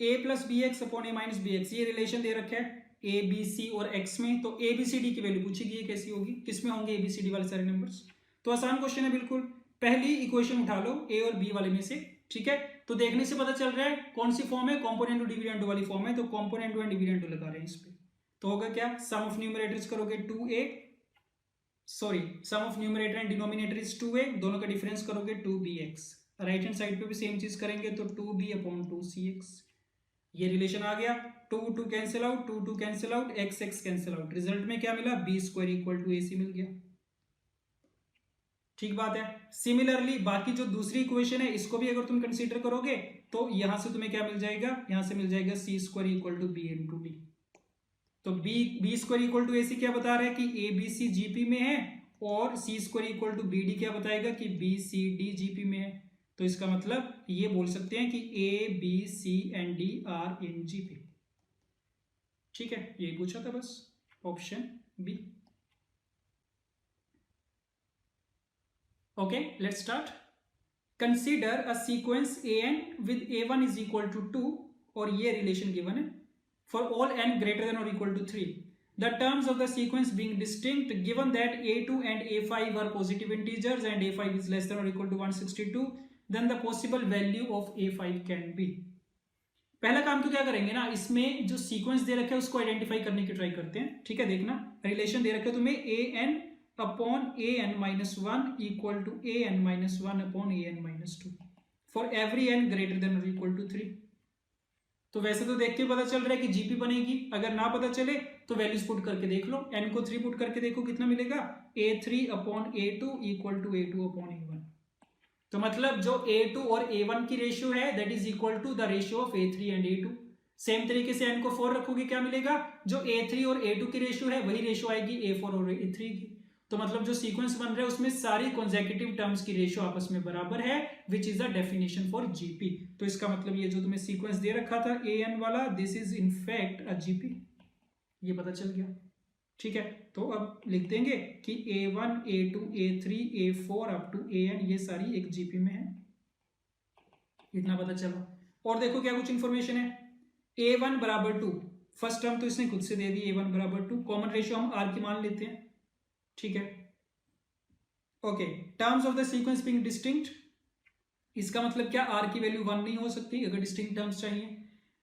a plus b x upon a minus b x, ये रिलेशन दे रखा है a b c और x में, तो a b c d की वैल्यू पूछी गई है कैसी होगी, किसमें होंगे a b c d वाले सारे नंबर्स, तो आसान क्वेश्चन है बिल्कुल, पहली इक्वेशन उठा लो a और b वाले में से, ठीक है। तो देखने से पता चल रहा है कौन सी फॉर्म है, कॉम्पोनेंट डिविडेंड वाली फॉर्म है, तो कॉम्पोनेंट एंड डिविडेंड लगा रहे हैं इस पे, तो होगा क्या, सम ऑफ न्यूमरेटर्स करोगे 2a, sorry sum of numerator and denominator is 2a, दोनों का डिफरेंस करोगे 2bx, राइट हैंड साइड पे भी सेम चीज करेंगे तो 2b अपॉन 2cx, ये रिलेशन आ गया, 2 cancel out, 2 cancel out, x cancel out, result में क्या मिला b square equal to ac मिल गया, ठीक बात है। सिमिलरली बाकी जो दूसरी इक्वेशन है इसको भी अगर तुम कंसीडर करोगे तो यहां से तुम्हें क्या मिल जाएगा, यहां से मिल जाएगा c square equal to b into d, तो b square equal to ac क्या बता रहा है कि a b c gp में है, और c square equal to bd क्या बताएगा कि b c d gp में है, तो इसका मतलब ये बोल सकते हैं कि a b c and d are in gp, ठीक है, यही पूछा था बस, option B. Okay, let's start. Consider a sequence an with a1 is equal to 2, और ये रिलेशन गिवन है for all n greater than और equal to 3, the terms of the sequence being distinct, given that a2 and a5 are positive integers and a5 is less than or equal to 162, then the possible value of a5 can be। पहला काम तो क्या करेंगे ना, इसमें जो sequence दे रखे है उसको आइडेंटिफाई करने की ट्राई करते हैं। ठीक है, देखना रिलेशन दे रखे है तुम्हें an upon an minus one equal to an minus one upon an minus two for every n greater than और इक्वल टू 3। तो वैसे तो देख के पता चल रहा है कि जीपी बनेगी, अगर ना पता चले तो वैल्यूज पुट करके देख लो। n को 3 पुट करके देखो कितना मिलेगा, a3 upon a2 equal to a2 upon a1। तो मतलब जो a2 और a1 की रेशियो है that is equal to the ratio of a3 and a2। Same तरीके से n को 4 रखोगे क्या मिलेगा, जो a3 और a2 की रेशियो है वही रेशियो आएगी a4 और a3 की। तो मतलब जो सीक्वेंस बन रहा है उसमें सारी कॉन्सेक्यूटिव टर्म्स की रेशियो आपस में बराबर है, which is the definition for GP. तो इसका मतलब ये जो तुम्हें सीक्वेंस दे रखा था an वाला, this is in fact a GP, ये पता चल गया। ठीक है, तो अब लिख देंगे कि a1 a2 a3 a4 up to an ये सारी एक जीपी में है, इतना पता चला। और देखो क्या कुछ इंफॉर्मेशन है, a1 बराबर 2, फर्स्ट टर्म तो इसने खुद से दे दी a1 बराबर 2, कॉमन रेशियो हम r की मान लेते हैं। ठीक है, okay, terms of the sequence being distinct, इसका मतलब क्या, r की वैल्यू 1 नहीं हो सकती अगर डिस्टिंक्ट टर्म्स चाहिए।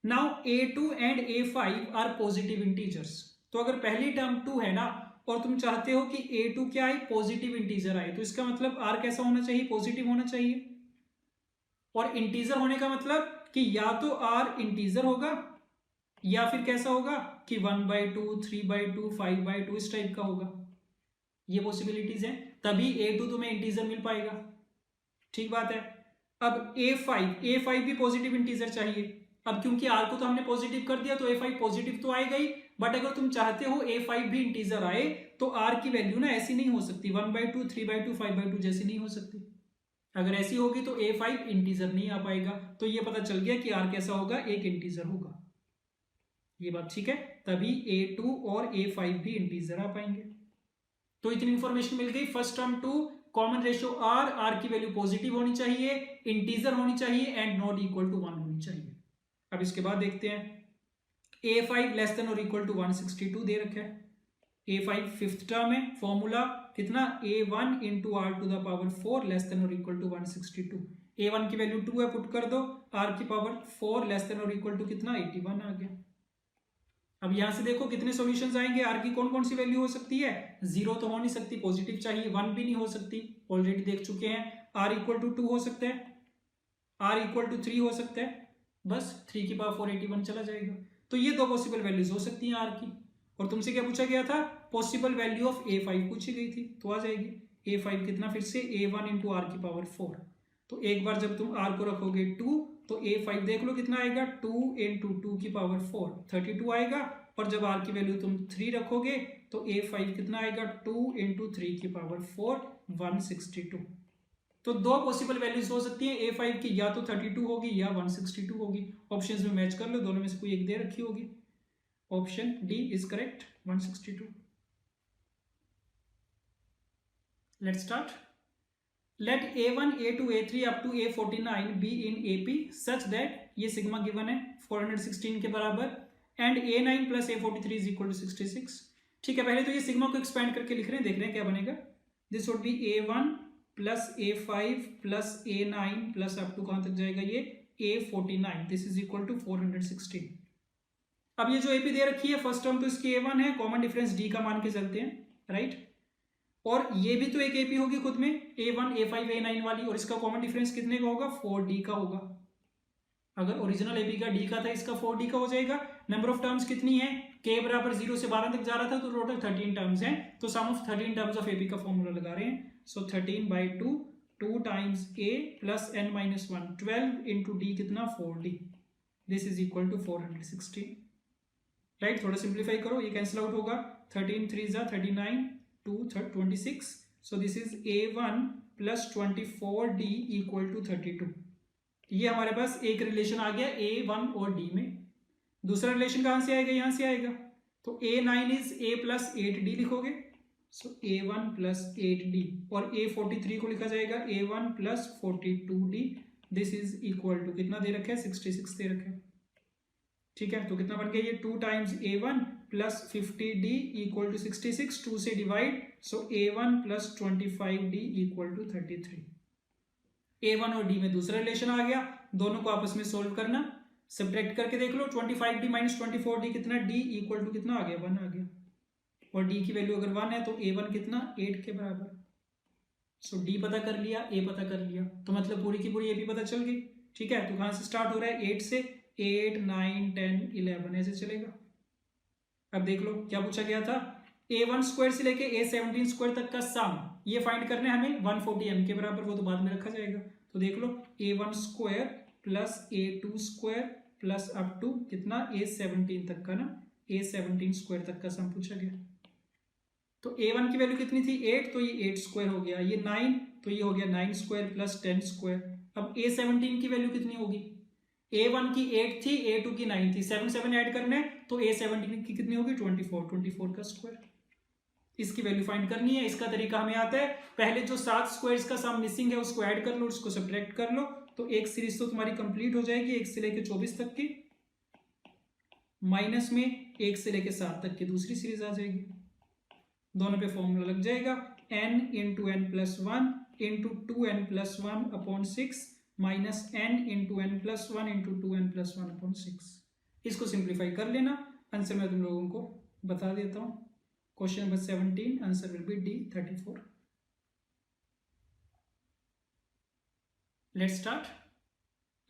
Now a2 and a5 are positive integers, तो अगर पहली टर्म 2 है ना और तुम चाहते हो कि a2 क्या आए, पॉजिटिव इंटीजर आए, तो इसका मतलब r कैसा होना चाहिए, पॉजिटिव होना चाहिए। और इंटीजर होने का मतलब कि या तो r इंटीजर होगा या फिर कैसा होगा कि 1/2 3/2 5/2 इस टाइप का होगा, ये पॉसिबिलिटीज हैं, तभी a2 तुम्हें इंटीजर मिल पाएगा। ठीक बात है। अब a5 भी पॉजिटिव इंटीजर चाहिए। अब क्योंकि r को तो हमने पॉजिटिव कर दिया तो a5 पॉजिटिव तो आएगा ही, बट अगर तुम चाहते हो a5 भी इंटीजर आए तो r की वैल्यू ना ऐसी नहीं हो सकती, 1/2 3/2 5/2 जैसी नहीं हो सकती। अगर ऐसी होगी तो a5 इंटीजर नहीं आ पाएगा। तो ये पता चल गया कि r कैसा होगा, एक इंटीजर होगा। ये बात ठीक है, तभी a2 और a5 भी इंटीजर आ पाएंगे। तो इतनी इंफॉर्मेशन मिल गई। First term 2, common ratio r की वैल्यू पॉजिटिव होनी चाहिए, इंटीजर होनी चाहिए एंड नॉट इक्वल टू 1 होनी चाहिए। अब इसके बाद देखते हैं a5 लेस देन और इक्वल टू 162 दे रखा है, a5 फिफ्थ टर्म है, फॉर्मूला कितना, a1 into r to the power 4 less than और इक्वल टू 162। a1 की वैल्यू 2 है, पुट कर दो, r की पावर 4 लेस देन और इक्वल टू कितना 81 आ गया। अब यहां से देखो कितने सॉल्यूशंस आएंगे, r की कौन कौन सी वैल्यू हो सकती है, 0 तो हो नहीं सकती, पॉजिटिव चाहिए, 1 भी नहीं हो सकती, ऑलरेडी देख चुके हैं। r इक्वल टू 2 हो सकता है, r इक्वल टू 3 हो सकता है, बस 3 की पावर 4 81 चला जाएगा। तो ये दो पॉसिबल वैल्यूज हो सकती हैं r की। और तुमसे क्या पूछा गया था, पॉसिबल वैल्यू ऑफ a5 पूछी गई थी, तो आ जाएगी a5 कितना, फिर से a1 इंटू आर की पावर 4। तो एक बार जब तुम r को रखोगे 2 तो a5 देख लो कितना आएगा, 2 इंटू 2 की पावर 4 32 आएगा, और जब r की वैल्यू तुम 3 रखोगे तो a5 कितना आएगा, 2 इंटू 3 की पावर 4 162। तो दो पॉसिबल वैल्यूज हो सकती है a5 की, या तो 32 होगी या 162 होगी। ऑप्शंस में मैच कर लो, दोनों में से कोई एक दे रखी होगी। Option D is correct, 162। Let's start. Let a1 a2 a3 up to a49 be in AP such that, ये सिग्मा गिवन है 416 के बराबर, and a9 plus a43 is equal to 66। ठीक है, पहले तो ये सिग्मा को एक्सपेंड करके लिख रहे हैं, देख रहे हैं क्या बनेगा। This would be a1 plus a5 plus a9 plus up to कहां तक जाएगा ये a49, this is equal to 416। अब ये जो AP दे रखी है फर्स्ट टर्म तो इसकी a1 है, कॉमन डिफरेंस d का मान के चलते हैं, राइट। और ये भी तो एक AP होगी खुद में, a1 a5 a9 वाली, और इसका कॉमन डिफरेंस कितने का होगा, 4d का होगा। अगर ओरिजिनल AP का d का था, इसका 4d का हो जाएगा। नंबर ऑफ टर्म्स कितनी है, k बराबर 0 से 12 तक जा रहा था, तो टोटल 13 टर्म्स हैं, तो sum of 13 terms of AP का फॉर्मूला लगा रहे हैं। So 13/2 2 times a plus n minus 1 12 into d कितना 4d, this is equal to 416, right. थोड़ा सिंप्लीफाई करो, ये कैंसिल आउट होगा, 13 3 जा 39 2 26, so this is a1 plus 24d equal to 32। ये हमारे पास एक रिलेशन आ गया a1 और d में। दूसरा रिलेशन कहां से आएगा, यहां से आएगा, तो a9 is a plus 8d लिखोगे, सो A1 प्लस 8D और A43 को लिखा जाएगा A1 plus 42D। This is equal to कितना दे रखा है 66 दे रखा है। ठीक है, तो कितना बन गया ये 2 times A1 plus 50D equal to 66, 2 से divide, so A1 plus 25D equal to 33। A1 और D में दूसरा रिलेशन आ गया, दोनों को आपस में सोल्व करना, सब्ट्रैक्ट करके देख लो 25D माइनस 24D कितना, D इक्वल टू कितना आ गया 1 आ गया, और D की वैल्यू अगर 1 है तो A1 कितना 8 के बराबर। सो D पता कर लिया, A पता कर लिया, तो मतलब पूरी की पूरी AP पता चल गई। ठीक है, तो कहां से स्टार्ट हो रहा है 8 से, 8 9 10 11 ऐसे चलेगा। अब देख लो क्या पूछा गया था, A1 स्क्वायर से लेके A17 स्क्वायर तक का सम ये फाइंड करना है हमें 140m के बराबर, वो तो बाद में रखा जाएगा। तो देख लो A1 square plus A2 square plus up to कितना A17 तक का ना, A17 स्क्वायर तक का सम पूछा गया। तो A1 की वैल्यू कितनी थी 8, तो ये 8 स्क्वायर हो गया, ये 9 तो ये हो गया 9 स्क्वायर प्लस 10 स्क्वायर। अब A17 की वैल्यू कितनी होगी, A1 की 8 थी, A2 की 9 थी, 7 7 ऐड करने तो A17 की कितनी होगी 24 का स्क्वायर। इसकी वैल्यू फाइंड करनी है। इसका तरीका हमें आता है, पहले जो 7 स्क्वायर्स का सम मिसिंग है उसको ऐड कर लो, उसको सब्ट्रैक्ट कर लो, तो एक सीरीज तो तुम्हारी कंप्लीट हो जाएगी 1 से लेके 24 तक की, माइनस में 1 से लेके 7 तक की दूसरी सीरीज आ जाएगी, दोनों पे फॉर्मूला लग जाएगा n into n plus 1 into 2n plus 1 upon 6 minus n into n plus 1 into 2n plus 1 upon 6। इसको सिंप्लीफाई कर लेना, आंसर मैं तुम लोगों को बता देता हूं। Question number 17, answer will be D 34। Let's start.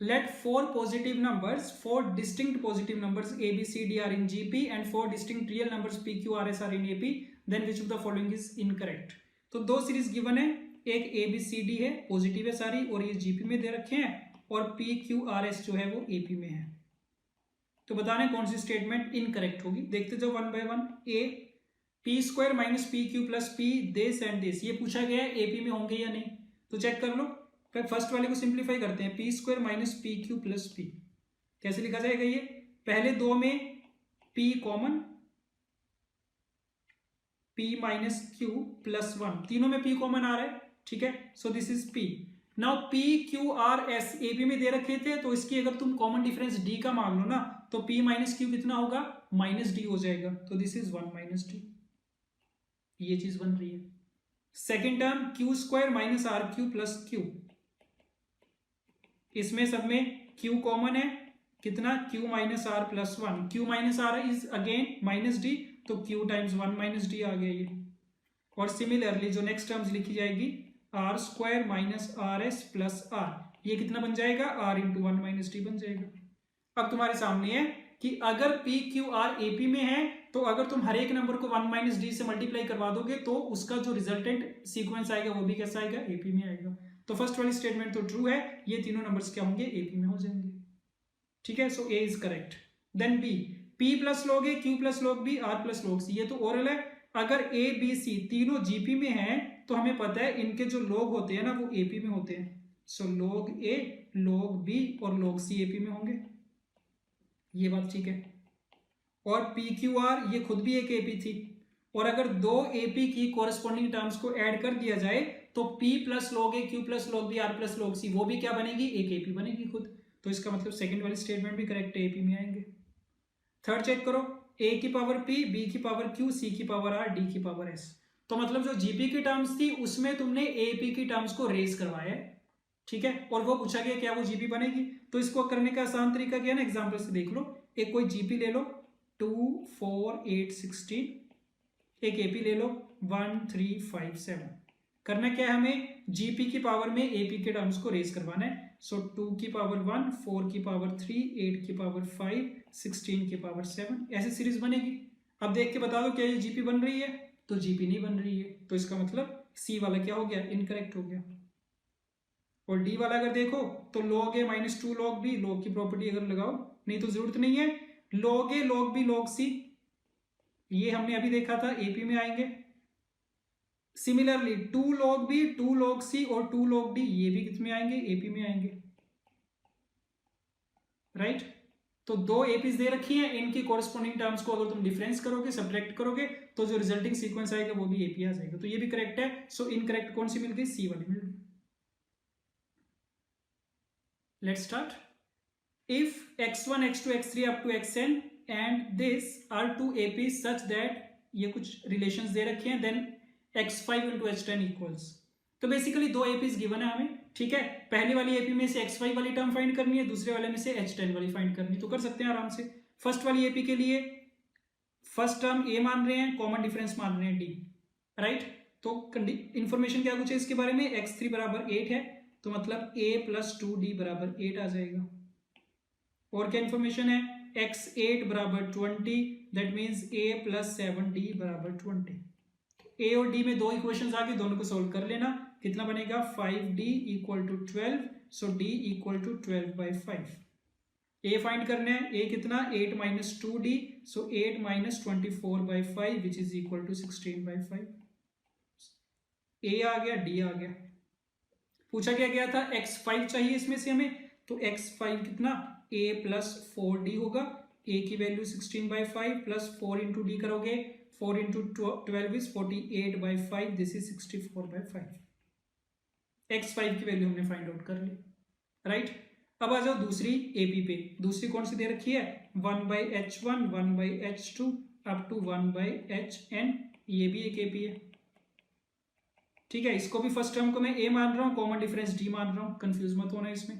Let 4 positive numbers, 4 distinct positive numbers A, B, C, D are in GP and 4 distinct real numbers P, Q, R, S are in AP. Then which of the following is incorrect? तो दो series given है, एक A, B, C, D है, positive है सारी और ये GP में दे रखे हैं, और P, Q, R, S जो है वो AP में है। तो बताना कौन सी स्टेटमेंट इनकरेक्ट होगी, देखते जाओ one by one. A P square minus P Q plus P this and this, ये पूछा गया है AP में होंगे या नहीं, तो चेक कर लो। फर्स्ट वाले को सिंप्लीफाई करते हैं, P square minus P Q plus P, कैसे लिखा जाएगा ये, पहले दो में p common, p minus Q plus 1, तीनों में p कॉमन आ रहा है। ठीक है, so this is p। Now p q r s a b में दे रखे थे, तो इसकी अगर तुम कॉमन डिफरेंस d का मान लो ना, तो p माइनस क्यू कितना होगा माइनस d हो जाएगा, तो दिस इज 1 माइनस d, ये चीज बन रही है। Second term q square minus r q plus q, इसमें सब में q कॉमन है, कितना q minus r plus 1, q minus r is again minus d, तो q टाइम्स 1 माइनस डी आ गया ये। और सिमिलरली जो नेक्स्ट टर्म्स लिखी जाएगी r square minus r s plus r, ये कितना बन जाएगा आर इंटू 1 माइनस डी बन जाएगा। अब तुम्हारे सामने है कि अगर पी क्यू आर एपी में है, तो अगर तुम हर एक नंबर को 1 माइनस डी से मल्टीप्लाई करवा दोगे तो उसका जो रिजल्टेंट सीक्वेंस आएगा वो भी कैसा आएगा एपी में आएगा। तो फर्स्ट वाली स्टेटमेंट तो ट्रू है, ये तीनों नंबर्स क्या होंगे एपी में हो जाएंगे। ठीक है, so A is correct. Then B, P plus log A Q plus log B R plus log C, ये तो ओरल है। अगर ए बी सी तीनों जीपी में हैं, तो हमें पता है इनके जो लॉग होते हैं ना वो एपी में होते हैं, सो लॉग ए लॉग बी और लॉग सी एपी में होंगे, ये बात ठीक है। और पी क्यू आर ये खुद भी एक एपी थी, और अगर दो एपी की कोरस्पॉन्डिंग टर्म्स को ऐड कर दिया जाए तो p plus log A Q plus log B R plus log C वो भी क्या बनेगी एक एपी बनेगी खुद। तो इसका मतलब सेकंड वाली स्टेटमेंट भी करेक्ट है, एपी में आएंगे। थर्ड चेक करो, a की पावर p, b की पावर q, c की पावर r, d की पावर s, तो मतलब जो जीपी की टर्म्स थी उसमें तुमने एपी की टर्म्स को रेज करवाया है। ठीक है, और वो पूछा गया क्या वो जीपी बनेगी, तो इसको करने का आसान तरीका क्या है ना, एग्जाम्पल से देख लो। एक कोई जीपी ले लो 2 4 8 16, एक एपी ले लो 1 3 5 7। करना क्या है हमें, जीपी की पावर में एपी के टर्म्स को रेज करवाना है। सो 2 की पावर 1, 4 की पावर 3, 8 की पावर 5, 16 की पावर 7, ऐसे सीरीज बनेगी। अब देख के बता दो क्या ये जीपी बन रही है, तो जीपी नहीं बन रही है, तो इसका मतलब सी वाला क्या हो गया इनकरेक्ट हो गया। और डी वाला अगर देखो तो लॉग ए माइनस 2 लॉग बी, लॉग की प्रॉपर्टी अगर लगाओ, नहीं तो जरूरत नहीं है, लॉग ए लॉग बी लॉग सी ये हमने अभी देखा था एपी में आएंगे। Similarly 2 log b 2 log c और 2 log d ये भी किस में आएंगे एपी में आएंगे, राइट। तो दो एपीज दे रखी हैं, इनकी कॉरेस्पॉन्डिंग टर्म्स को अगर तुम डिफरेंस करोगे, सब्ट्रैक्ट करोगे, तो जो रिजल्टिंग सीक्वेंस आएगा वो भी एपी आ जाएगा। तो ये भी करेक्ट है। सो इनकरेक्ट कौन सी मिल गई? सी वाली मिल गई। Let's start. If x1 x2 x3 up to xn and this are two APs such that ये कुछ रिलेशंस दे रखे हैं, then x5 into h10 equals. तो बेसिकली दो एपीज गिवन है हमें, ठीक है। पहली वाली एपी में से x5 वाली टर्म फाइंड करनी है, दूसरे वाले में से h10 वाली फाइंड करनी है। तो कर सकते हैं आराम से। फर्स्ट वाली एपी के लिए फर्स्ट टर्म a मान रहे हैं, कॉमन डिफरेंस मान रहे हैं d, राइट। तो इंफॉर्मेशन क्या कुछ है इसके बारे में? x3 बराबर 8 है, तो मतलब a प्लस 2d बराबर 8 आ जाएगा। और क्या इंफॉर्मेशन है? x8 बराबर 20, that means a plus 7d बराबर 20। a और d में दो इक्वेशंस आ गए, दोनों को सोल्व कर लेना। कितना बनेगा? 5d इक्वल टू 12, सो d equal to 12/5। a find करना है, a कितना? 8 माइनस 2d, सो 8 माइनस 24/5 which is equal to 16/5। a आ गया, d आ गया। पूछा क्या गया था? x5 चाहिए इसमें से हमें, तो x5 कितना? a प्लस 4d होगा। a की वैल्यू 16/5 प्लस 4 इंटू डी करोगे, 4 into 12 is 48/5, this is 64/5। x5 की वैल्यू हमने फाइंड आउट कर ली, राइट। अब आ जाओ दूसरी एपी पे। दूसरी कौन सी दे रखी है? 1/h1 1/h2 up to 1/hn, ये भी एक एपी है, ठीक है। इसको भी फर्स्ट टर्म को मैं a मान रहा हूं, कॉमन डिफरेंस d मान रहा हूं, कंफ्यूज मत होना इसमें।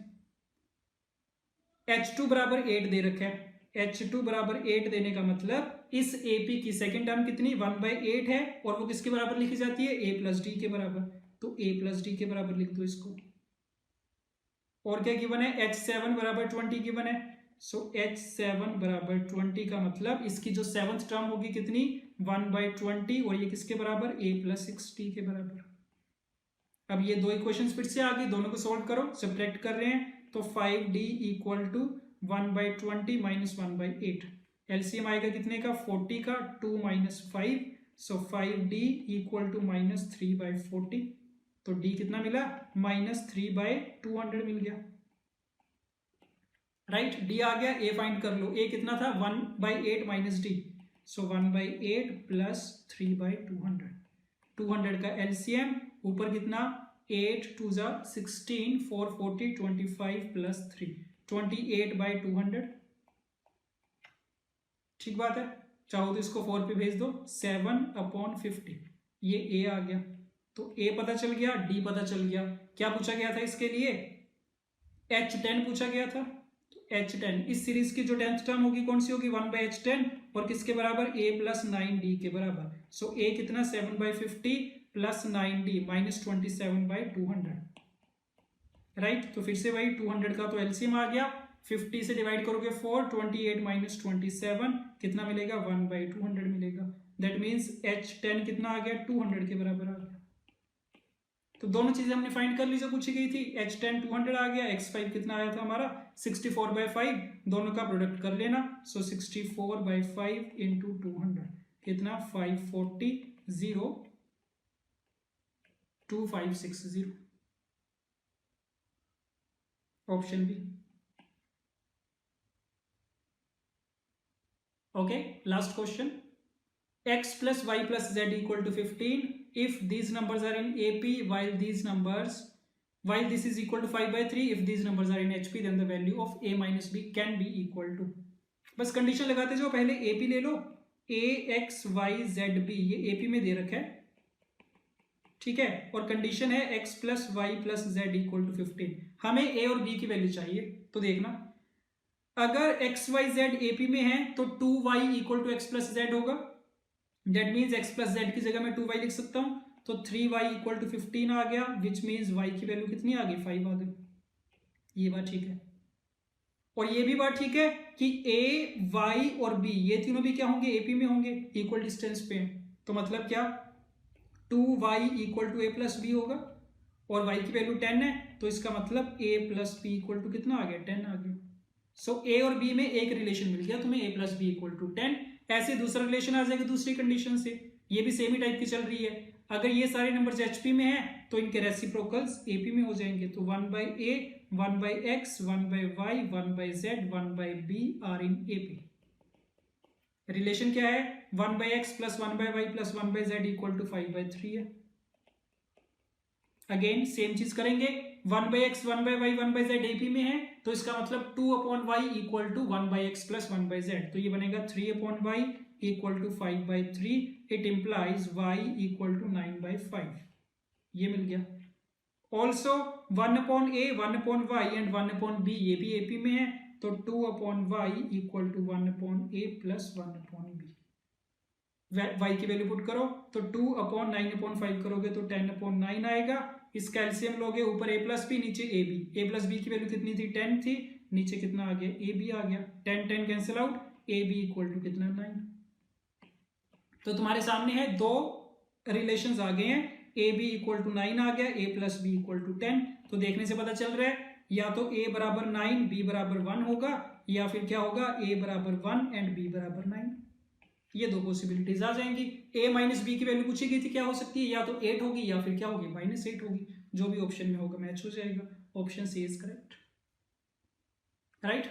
h2 बराबर 8 दे रखा है। h2 बराबर 8 देने का मतलब इस AP की सेकेंड टर्म कितनी? 1/8 है, और वो किसके बराबर लिखी जाती है? a प्लस डी के बराबर। तो a प्लस डी के बराबर लिख दो इसको। और क्या गिवन है? h7 बराबर 20 गिवन है। सो h7 बराबर 20 का मतलब इसकी जो सेवंथ टर्म होगी कितनी? 1/20, और ये किसके बराबर? a प्लस 6d के बराबर। अब ये दो इक्वेशंस फिर से आ गई, दोनों को सोल्व करो, सब्ट्रैक्ट कर रहे हैं, तो 5d equal to 1/20 minus 1/8। LCM आएगा कितने का? 40 का, 2 minus 5, so 5d equal to minus 3/40। तो d कितना मिला? माइनस 3/200 मिल गया, राइट। d आ गया, a फाइंड कर लो। a कितना था? 1/8 माइनस d, सो 1/8 प्लस 3/200। 200 का एलसीएम ऊपर कितना? 8 2 जा 16, 4 40, 25 प्लस 3, 28/200, ठीक बात है। चाहो तो इसको 4 पे भेज दो, 7/50, ये a आ गया। तो a पता चल गया, d पता चल गया। क्या पूछा गया था इसके लिए? h10 पूछा गया था। तो h10 इस सीरीज की जो 10th टर्म होगी कौन सी होगी? 1/h10, और किसके बराबर? a प्लस 9d के बराबर। सो a कितना? 7/50 प्लस 9d माइनस 27/200, राइट। तो फिर से वही 200 का तो एलसीएम आ गया, 50 से डिवाइड करोगे 4, 28 माइनस 27 कितना मिलेगा? 1/200 मिलेगा। दैट मीन्स h10 कितना आ गया? 200 के बराबर आ गया। तो दोनों चीजें हमने फाइंड कर ली जो पूछी गई थी। h10 200 आ गया, x5 कितना आया था हमारा? 64/5, दोनों का प्रोडक्ट कर लेना। सो 64/5 इंटू 200 कितना? 540, 0 2560, option B. Okay, last question. x plus y plus z equal to 15 if these numbers are in AP while this is equal to 5/3, if these numbers are in HP then the value of a minus b can be equal to। बस condition लगाते जाओ, पहले AP ले लो। a x y z b ये AP में दे रखा है, ठीक है। और कंडीशन है x plus y plus z equal to 15। हमें a और b की वैल्यू चाहिए। तो देखना, अगर x y z AP में है तो 2y equal to X plus Z होगा। That means x plus Z की जगह मैं 2y लिख सकता हूं। तो 3y इक्वल टू 15 आ गया, विच मीन्स y की वैल्यू कितनी आ गई? 5 आ गई। ये बात ठीक है। और ये भी बात ठीक है कि a y और b ये तीनों भी क्या होंगे? AP में होंगे, इक्वल डिस्टेंस पे। तो मतलब क्या? 2y equal to a plus B होगा, और y की वैल्यू 10 है, तो इसका मतलब a plus B equal to कितना आ गया? 10 आ गया। सो a और b में एक रिलेशन मिल गया तुम्हें, a plus B equal to 10। ऐसे दूसरा रिलेशन आ जाएगा दूसरी कंडीशन से, ये भी सेम ही टाइप की चल रही है। अगर ये सारे नंबर्स HP में है तो इनके रेसिप्रोकल्स AP में हो जाएंगे। तो 1/a 1/x, 1/y, 1/z, 1/b are in AP। Relation क्या है? 1/x plus 1/y plus 1/z equal to 5/3 है। अगेन सेम चीज करेंगे, 1/x, 1/y, 1/z AP में है, तो इसका मतलब 2/y equal to 1/x plus 1/z, तो ये बनेगा 3/y equal to 5/3। It implies y equal to 9/5। ये मिल गया। Also 1/a, 1/y and 1/b ये भी AP में है, तो 2/y equal to 1/a plus 1/b। y की वैल्यू पुट करो तो 2/9/5 करोगे तो 10/9 आएगा। इस कैल्सियम लोगे, ऊपर a प्लस बी, नीचे A B. a plus B की वैल्यू कितनी थी? 10 थी। नीचे कितना आ गया? ए बी आ गया। 10 cancel out, A B equal to कितना? 9। तो तुम्हारे सामने है दो रिलेशंस आ गए हैं, ए बी इक्वल टू 9 आ गया, ए प्लस बी इक्वल टू 10। तो देखने से पता चल रहा है या तो a बराबर 9 b बराबर 1 होगा, या फिर क्या होगा? a बराबर 1 एंड b बराबर 9। ये दो पॉसिबिलिटीज आ जाएंगी। a माइनस बी की वैल्यू पूछी गई थी, क्या हो सकती है? या तो 8 होगी या फिर क्या होगी? -8 होगी। जो भी ऑप्शन में होगा मैच हो जाएगा। Option C is correct, right.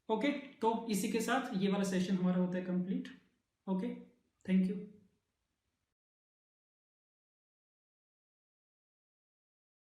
Okay, तो इसी के साथ ये वाला सेशन हमारा होता है कंप्लीट। Okay, thank you.